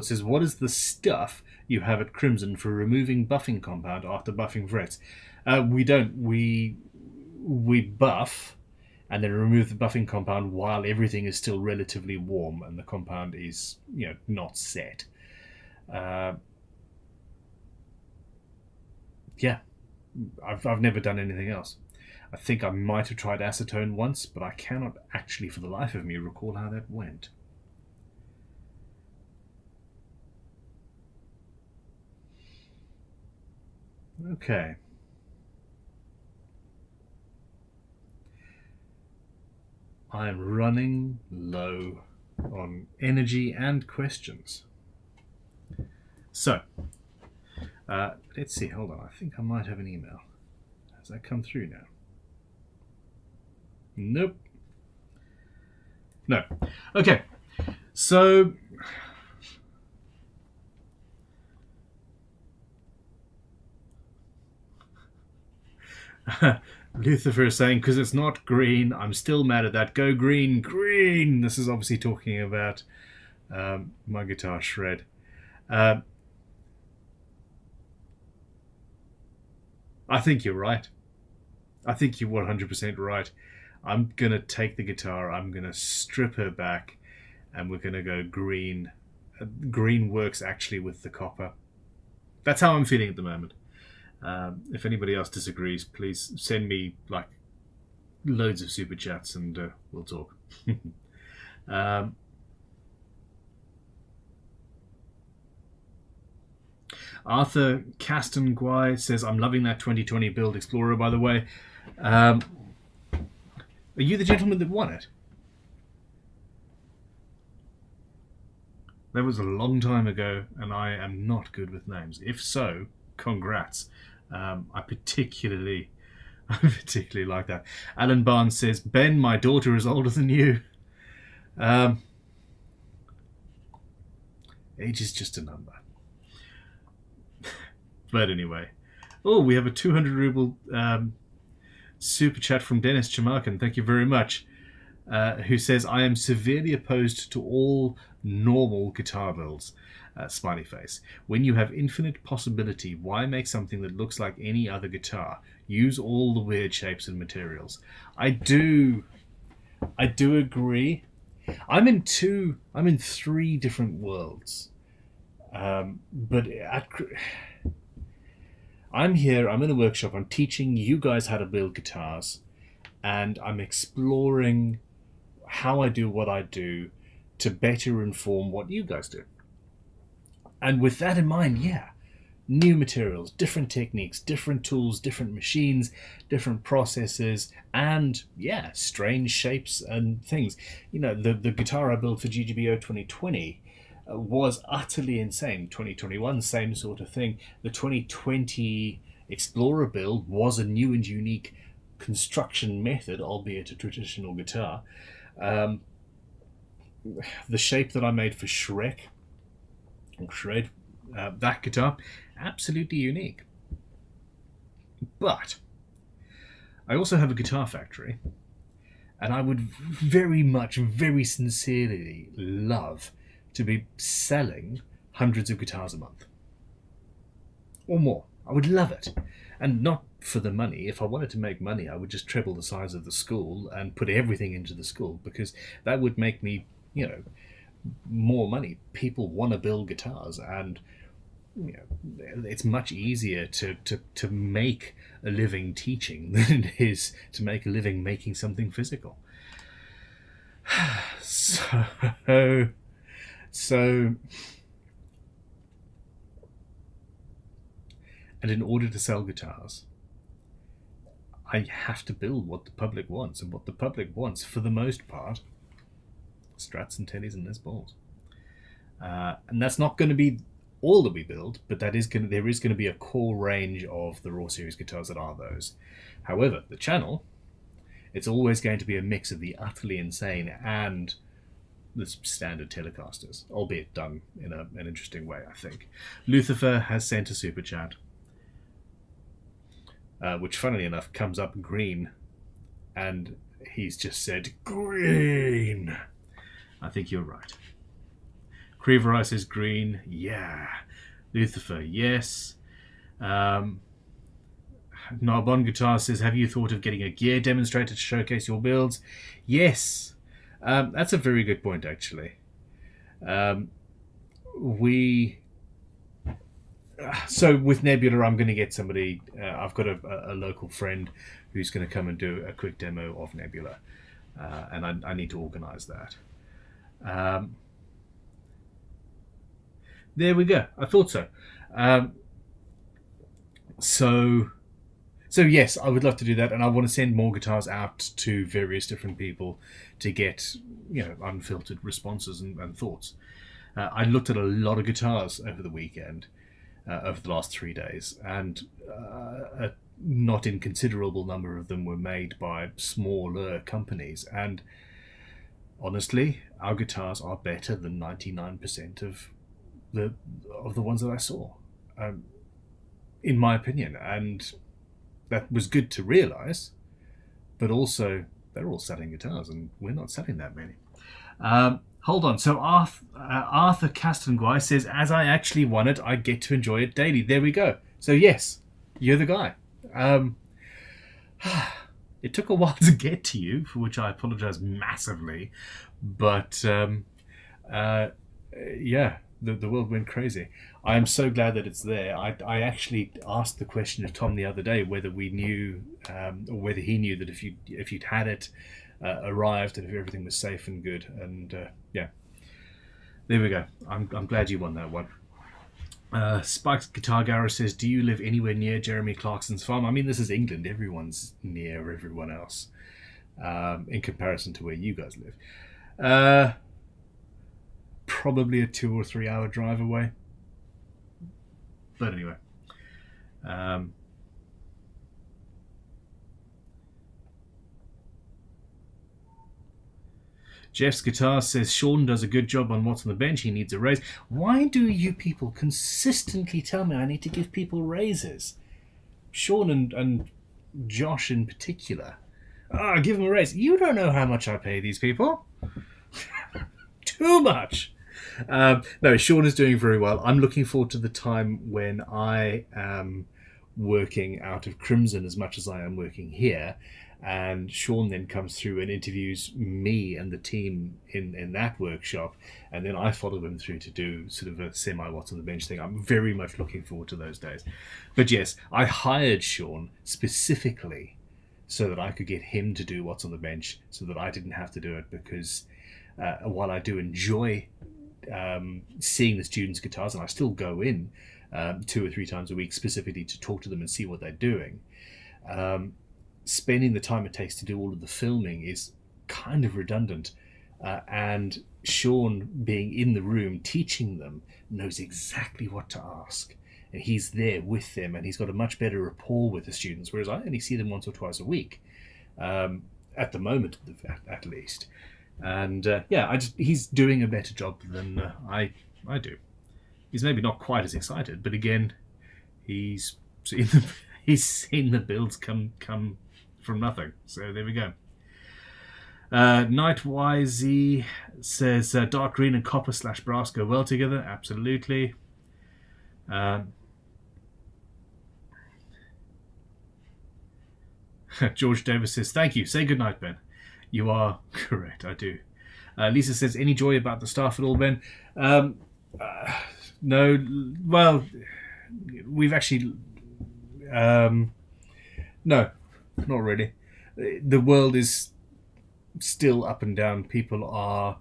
says, what is the stuff you have at Crimson for removing buffing compound after buffing frets? We don't. We buff and then remove the buffing compound while everything is still relatively warm and the compound is, not set. Yeah, I've never done anything else. I think I might have tried acetone once, but I cannot actually for the life of me recall how that went. Okay. I am running low on energy and questions. So, let's see, hold on, I think I might have an email. Has that come through now? Nope. No. Okay. So Luthier is saying, because it's not green, I'm still mad at that. Go green, green. This is obviously talking about my guitar shred. I think you're right. I think you're 100% right. I'm going to take the guitar, I'm going to strip her back, and we're going to go green. Green works actually with the copper. That's how I'm feeling at the moment. If anybody else disagrees, please send me loads of super chats and we'll talk. Arthur Castanguay says, I'm loving that 2020 build Explorer, by the way. Are you the gentleman that won it? That was a long time ago, and I am not good with names. If so, congrats. I particularly, I particularly like that. Alan Barnes says, "Ben, my daughter is older than you." Um, age is just a number. But anyway, oh, we have a 200 ruble super chat from Dennis Chamarkin. Thank you very much. Who says, "I am severely opposed to all normal guitar builds." Smiley face. When you have infinite possibility, why make something that looks like any other guitar? Use all the weird shapes and materials. I do agree. I'm in three different worlds. But I'm here, I'm in a workshop, I'm teaching you guys how to build guitars, and I'm exploring how I do what I do to better inform what you guys do. And with that in mind, yeah, new materials, different techniques, different tools, different machines, different processes, and yeah, strange shapes and things. You know, the guitar I built for GGBO 2020 was utterly insane. 2021, same sort of thing. The 2020 Explorer build was a new and unique construction method, albeit a traditional guitar. The shape that I made for Shrek, or Shred, that guitar, absolutely unique. But I also have a guitar factory, and I would very much, very sincerely love to be selling hundreds of guitars a month or more. I would love it. And not for the money. If I wanted to make money, I would just triple the size of the school and put everything into the school, because that would make me, you know, more money. People want to build guitars, and you know, it's much easier to make a living teaching than it is to make a living making something physical. So, and in order to sell guitars, I have to build what the public wants, and what the public wants, for the most part, Strats and Teddies and Les Pauls. And that's not going to be all that we build, but there is going to be a core range of the Raw Series guitars that are those. However, the channel, it's always going to be a mix of the utterly insane and the standard Telecasters, albeit done in an interesting way, I think. Luthier has sent a super chat, which, funnily enough, comes up green, and he's just said green. I think you're right. Creever says green, yeah. Luthier, yes. Narbonne Guitar says, "Have you thought of getting a gear demonstrator to showcase your builds?" Yes. That's a very good point, actually. So with Nebula, I'm going to get somebody. I've got a local friend who's going to come and do a quick demo of Nebula, and I need to organise that. There we go. I thought so. So yes, I would love to do that, and I want to send more guitars out to various different people to get, you know, unfiltered responses and thoughts. I looked at a lot of guitars over the weekend, over the last 3 days, and a not inconsiderable number of them were made by smaller companies. And honestly, our guitars are better than 99% of the ones that I saw, in my opinion, and that was good to realise. But also, they're all selling guitars, and we're not selling that many. Hold on. So Arthur Castanguay says, "As I actually won it, I get to enjoy it daily." There we go. So yes, you're the guy. It took a while to get to you, for which I apologise massively. But yeah, the world went crazy. I am so glad that it's there. I actually asked the question of Tom the other day whether we knew, or whether he knew that if you'd had it arrived and if everything was safe and good. And yeah, there we go. I'm glad you won that one. Spike's Guitar Garage says, "Do you live anywhere near Jeremy Clarkson's farm?" I mean, this is England. Everyone's near everyone else, in comparison to where you guys live. probably a 2 or 3 hour drive away. But anyway. Jeff's Guitar says Sean does a good job on What's on the Bench. He needs a raise. Why do you people consistently tell me I need to give people raises? Sean and Josh in particular. Give them a raise. You don't know how much I pay these people. Too much. No, Sean is doing very well. I'm looking forward to the time when I am working out of Crimson as much as I am working here. And Sean then comes through and interviews me and the team in that workshop, and then I follow him through to do sort of a semi-What's on the Bench thing. I'm very much looking forward to those days. But yes, I hired Sean specifically so that I could get him to do What's on the Bench, so that I didn't have to do it, because while I do enjoy seeing the students' guitars, and I still go in 2 or 3 times a week specifically to talk to them and see what they're doing, spending the time it takes to do all of the filming is kind of redundant, and Sean, being in the room teaching them, knows exactly what to ask, and he's there with them, and he's got a much better rapport with the students, whereas I only see them once or twice a week, at the moment at least. And he's doing a better job than I do. He's maybe not quite as excited, but again, he's seen the builds come from nothing. So there we go. Nightwisey says dark green and copper / brass go well together. Absolutely. George Davis says thank you. Say good night, Ben. You are correct. I do. Lisa says any joy about the staff at all, Ben? No. Well, we've actually no, not really. The world is still up and down. People are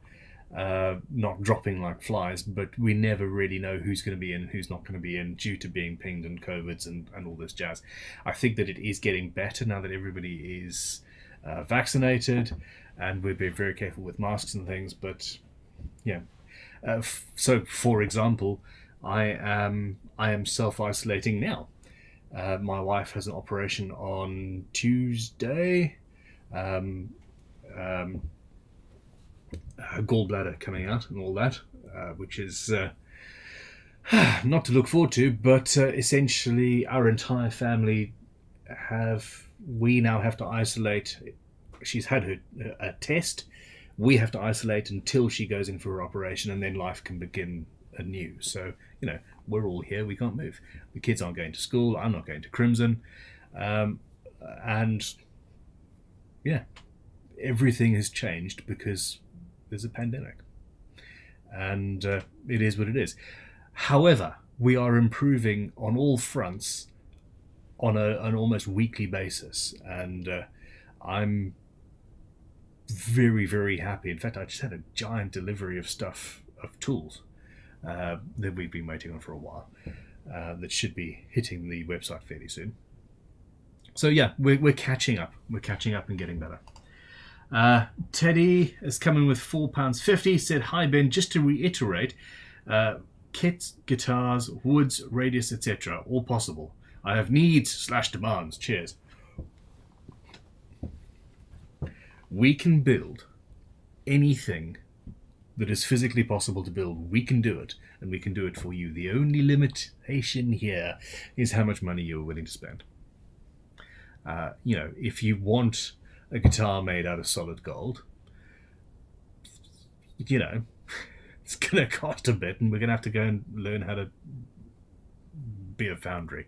not dropping like flies, but we never really know who's going to be in and who's not going to be in due to being pinged and COVIDs and all this jazz. I think that it is getting better now that everybody is vaccinated, and we're being very careful with masks and things. But yeah, so for example, I am self-isolating now. My wife has an operation on Tuesday. Gallbladder coming out and all that, which is not to look forward to, but essentially our entire family we now have to isolate. She's had a test. We have to isolate until she goes in for her operation, and then life can begin anew. So, we're all here. We can't move. The kids aren't going to school. I'm not going to Crimson. And yeah, everything has changed because there's a pandemic. And it is what it is. However, we are improving on all fronts on an almost weekly basis. And I'm very, very happy. In fact, I just had a giant delivery of tools that we've been waiting on for a while, that should be hitting the website fairly soon. So yeah, we're catching up. We're catching up and getting better. Teddy is coming with £4.50. Said, hi Ben, just to reiterate, kits, guitars, woods, radius, etc. all possible. I have needs / demands. Cheers. We can build anything that is physically possible to build. We can do it, and we can do it for you. The only limitation here is how much money you're willing to spend. If you want a guitar made out of solid gold, it's going to cost a bit, and we're going to have to go and learn how to be a foundry.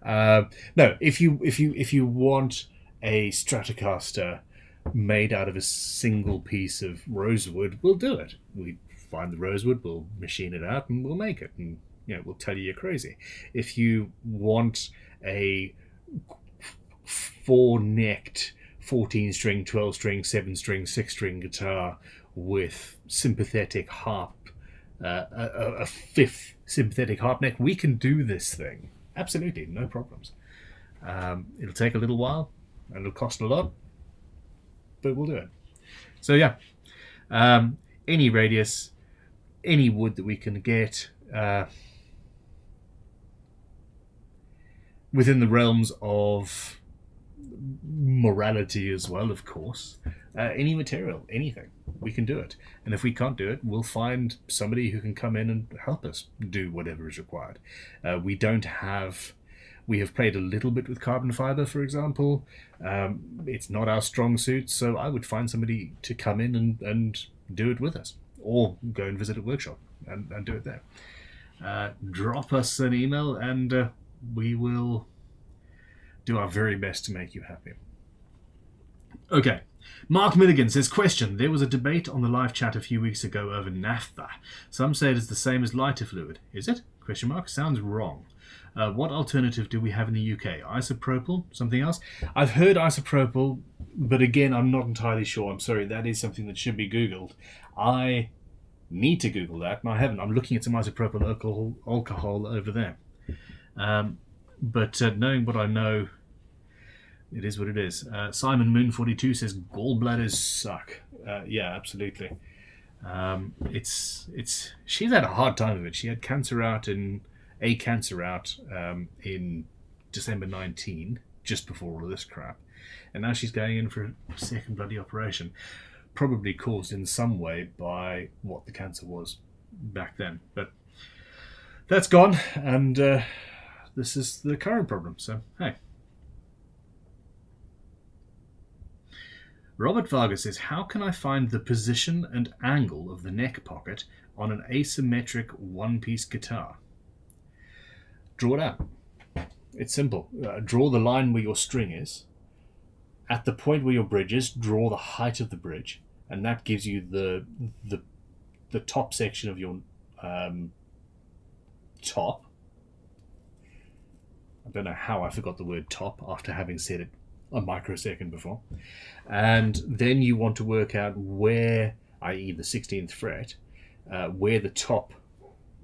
No, if you want a Stratocaster made out of a single piece of rosewood, we'll do it. We find the rosewood, we'll machine it out, and we'll make it, and we'll tell you you're crazy. If you want a 4-necked 14-string, 12-string, 7-string, 6-string guitar with sympathetic harp, a 5th sympathetic harp neck, we can do this thing. Absolutely, no problems. It'll take a little while, and it'll cost a lot, but we'll do it. So yeah, any radius, any wood that we can get within the realms of morality as well, of course. Any material, anything, we can do it. And if we can't do it, we'll find somebody who can come in and help us do whatever is required. We have played a little bit with carbon fiber, for example. It's not our strong suit, so I would find somebody to come in and do it with us, or go and visit a workshop and do it there. Drop us an email and we will do our very best to make you happy. Okay. Mark Milligan says, question, there was a debate on the live chat a few weeks ago over naphtha. Some say it is the same as lighter fluid. Is it? Question mark. Sounds wrong. What alternative do we have in the UK? Isopropyl? Something else? I've heard isopropyl, but again, I'm not entirely sure. I'm sorry, that is something that should be Googled. I need to Google that, and I haven't. I'm looking at some isopropyl alcohol over there. But knowing what I know, it is what it is. Simon Moon 42 says gallbladders suck. Yeah, absolutely. She's had a hard time of it. She had cancer out in December 19, just before all of this crap, and now she's going in for a second bloody operation, probably caused in some way by what the cancer was back then. But that's gone, and this is the current problem. So hey. Robert Vargas says, how can I find the position and angle of the neck pocket on an asymmetric one-piece guitar? Draw it out. It's simple. Draw the line where your string is. At the point where your bridge is, draw the height of the bridge, and that gives you the top section of your top. I don't know how I forgot the word top after having said it a microsecond before. And then you want to work out where, i.e. the 16th fret, where the top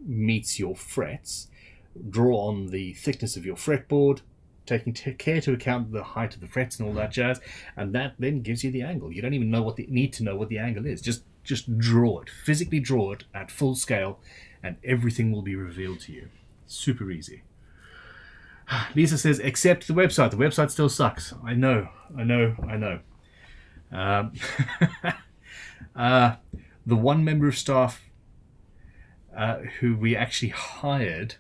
meets your frets. Draw on the thickness of your fretboard, taking care to account the height of the frets and all that jazz, and that then gives you the angle. You don't even need to know what the angle is. Just draw it. Physically draw it at full scale, and everything will be revealed to you. Super easy. Lisa says, except the website. The website still sucks. I know. The one member of staff who we actually hired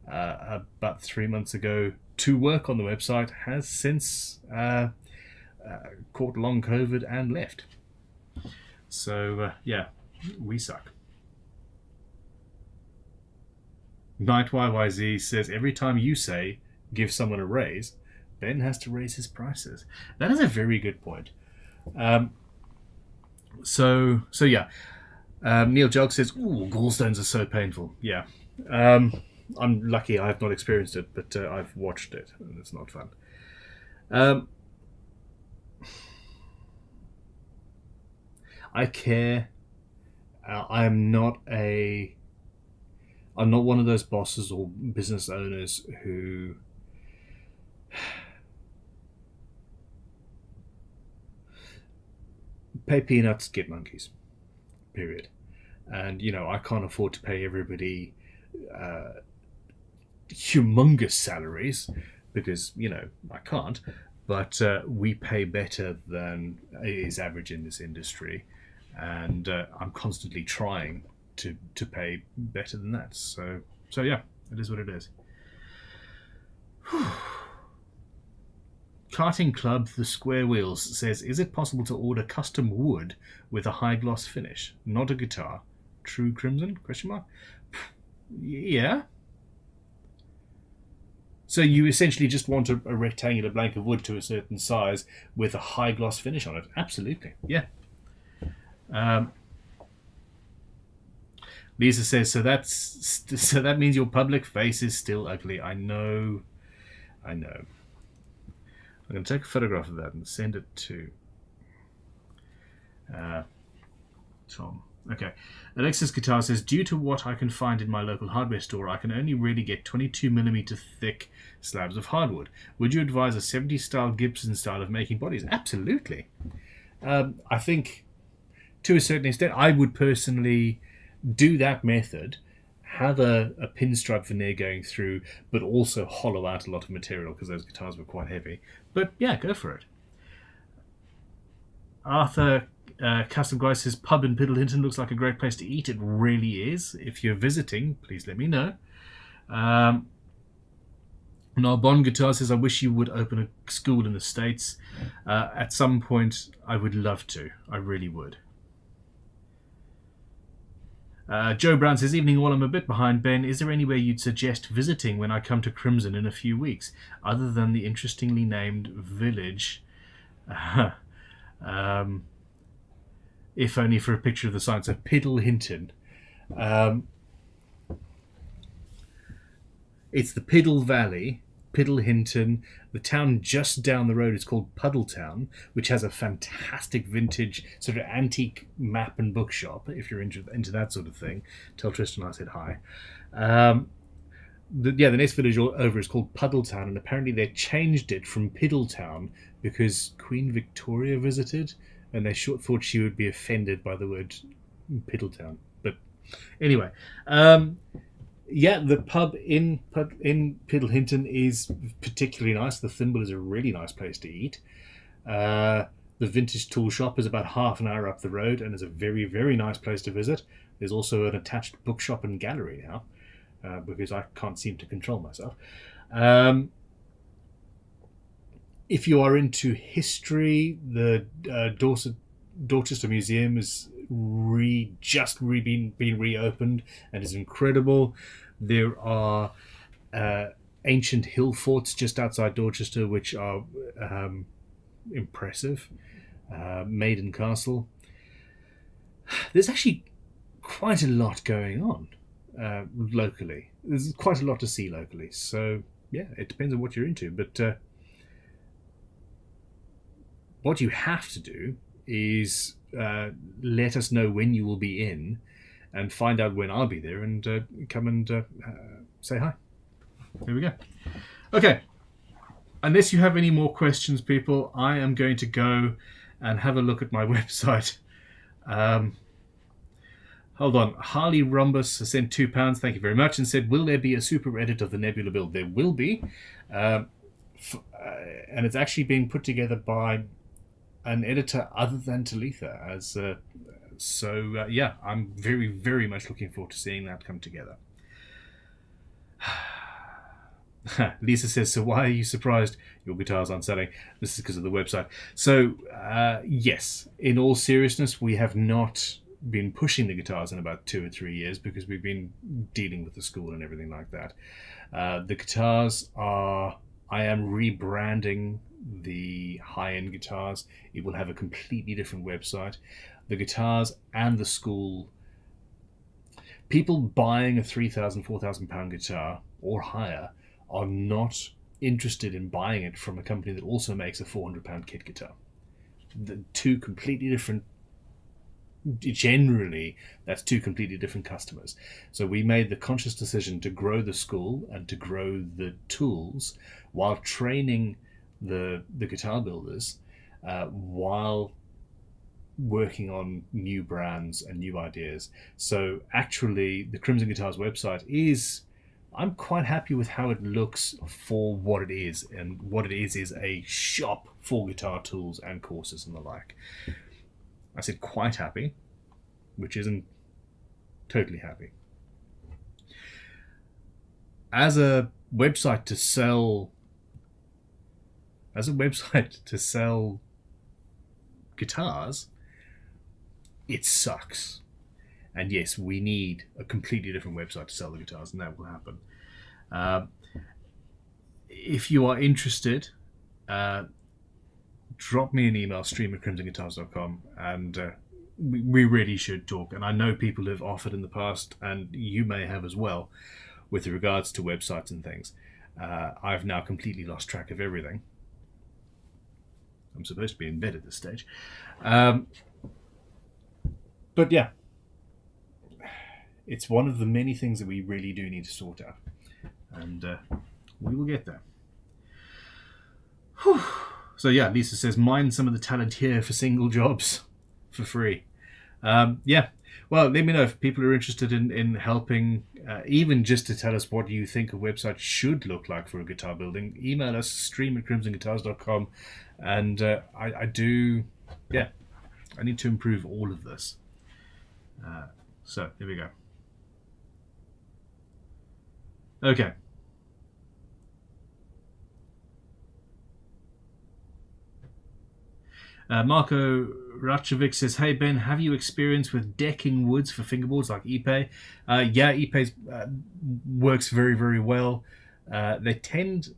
about 3 months ago to work on the website has since caught long COVID and left. So, yeah, we suck. Night YYZ says, every time you say give someone a raise, Ben has to raise his prices. That is a very good point. So yeah. Neil Jog says, ooh, gallstones are so painful. Yeah. I'm lucky I have not experienced it, but I've watched it, and it's not fun. I care. I'm not one of those bosses or business owners who pay peanuts, get monkeys. Period. And, I can't afford to pay everybody humongous salaries because, I can't. But we pay better than is average in this industry. And I'm constantly trying to pay better than that. So yeah, it is what it is. Karting Club, the Square Wheels, says, is it possible to order custom wood with a high gloss finish? Not a guitar. True Crimson? ? Yeah. So you essentially just want a rectangular blank of wood to a certain size with a high gloss finish on it? Absolutely. Yeah. Lisa says, so that means your public face is still ugly. I know. I'm going to take a photograph of that and send it to Tom. Okay. Alexis Guitar says, due to what I can find in my local hardware store, I can only really get 22mm thick slabs of hardwood. Would you advise a 70s style Gibson style of making bodies? Absolutely. I think to a certain extent, I would personally do that method, have a pinstripe veneer going through, but also hollow out a lot of material because those guitars were quite heavy. But yeah, go for it. Arthur Custom Guy says, pub in Piddlehinton looks like a great place to eat. It really is. If you're visiting, please let me know. Narbonne Guitar says, I wish you would open a school in the States. At some point, I would love to. I really would. Joe Brown says, evening all, I'm a bit behind, Ben. Is there anywhere you'd suggest visiting when I come to Crimson in a few weeks, other than the interestingly named village? If only for a picture of the sign. So Piddlehinton. It's the Piddle Valley, Piddlehinton. The town just down the road is called Puddletown, which has a fantastic vintage sort of antique map and bookshop, if you're into that sort of thing. Tell Tristan I said hi. The next village over is called Puddletown, and apparently they changed it from Piddletown because Queen Victoria visited, and they thought she would be offended by the word Piddletown. But anyway, the pub in Piddlehinton is particularly nice. The Thimble is a really nice place to eat. The Vintage Tool Shop is about half an hour up the road and is a very, very nice place to visit. There's also an attached bookshop and gallery now, because I can't seem to control myself. If you are into history, the Dorchester Museum is just been reopened and is incredible. There are ancient hill forts just outside Dorchester which are impressive. Maiden Castle. There's actually quite a lot going on locally. There's quite a lot to see locally. So yeah, it depends on what you're into. But what you have to do is let us know when you will be in and find out when I'll be there and come and say hi. There we go. Okay. Unless you have any more questions, people, I am going to go and have a look at my website. Hold on. Harley Rhombus has sent £2. Thank you very much. And said, will there be a super edit of the Nebula build? There will be. And it's actually being put together by an editor other than Talitha. I'm very, very much looking forward to seeing that come together. Lisa says, so why are you surprised your guitars aren't selling? This is because of the website. So, yes, in all seriousness, we have not been pushing the guitars in about 2 or 3 years because we've been dealing with the school and everything like that. The guitars I am rebranding the high-end guitars. It will have a completely different website. The guitars and the school, people buying a £3,000, £4,000 guitar or higher are not interested in buying it from a company that also makes a £400 kit guitar. The two completely different, generally, that's two completely different customers. So we made the conscious decision to grow the school and to grow the tools while training the guitar builders, while working on new brands and new ideas. So actually, the Crimson Guitars website I'm quite happy with how it looks for what it is, and what it is a shop for guitar tools and courses and the like. I said quite happy, which isn't totally happy. As a website to sell guitars, it sucks. And yes, we need a completely different website to sell the guitars, and that will happen. If you are interested, drop me an email, stream@crimsonguitars.com, and we really should talk. And I know people have offered in the past, and you may have as well, with regards to websites and things. I've now completely lost track of everything. I'm supposed to be in bed at this stage. But yeah, it's one of the many things that we really do need to sort out. And we will get there. Whew. So yeah, Lisa says, mine some of the talent here for single jobs for free. Yeah, Well, let me know if people are interested in helping, even just to tell us what you think a website should look like for a guitar building. Email us, stream@crimsonguitars.com. And I do, yeah, I need to improve all of this. So, there we go. Okay. Marco Rachovic says, "Hey Ben, have you experience with decking woods for fingerboards like Ipe?" Yeah, Ipe works very, very well. They tend,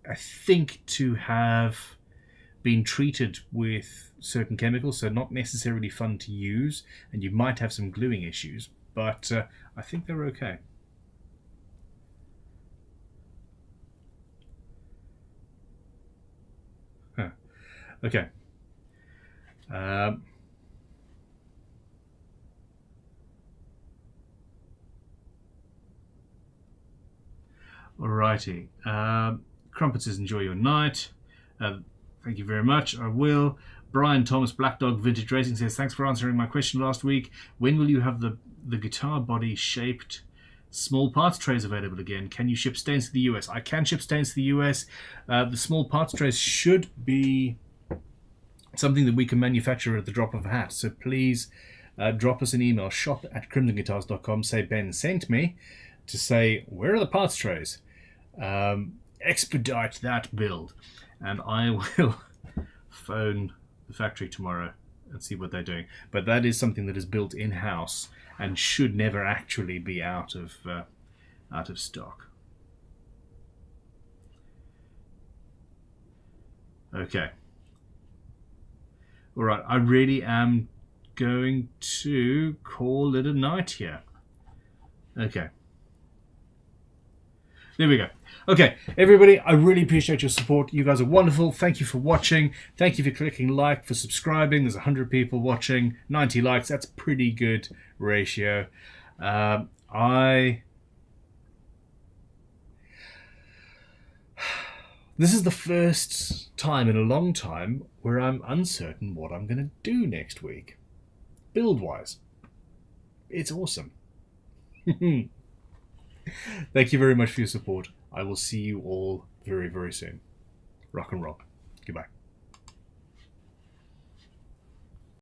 I think, to have been treated with certain chemicals, so not necessarily fun to use, and you might have some gluing issues, but I think they're okay. Huh. Okay. Alrighty. Crumpet says, "Enjoy your night." Thank you very much. I will. Brian Thomas, Black Dog Vintage Racing says, "Thanks for answering my question last week. When will you have the guitar body shaped small parts trays available again? Can you ship stains to the US?" I can ship stains to the US. The small parts trays should be something that we can manufacture at the drop of a hat. So please drop us an email, shop@crimsonguitars.com. Say Ben sent me, to say, where are the parts trays? Expedite that build. And I will phone the factory tomorrow and see what they're doing. But that is something that is built in-house and should never actually be out of stock. Okay. All right, I really am going to call it a night here. Okay. There we go. Okay, everybody, I really appreciate your support. You guys are wonderful. Thank you for watching. Thank you for clicking like, for subscribing. There's 100 people watching, 90 likes. That's a pretty good ratio. This is the first time in a long time where I'm uncertain what I'm going to do next week, build-wise. It's awesome. Thank you very much for your support. I will see you all very, very soon. Rock and roll. Goodbye.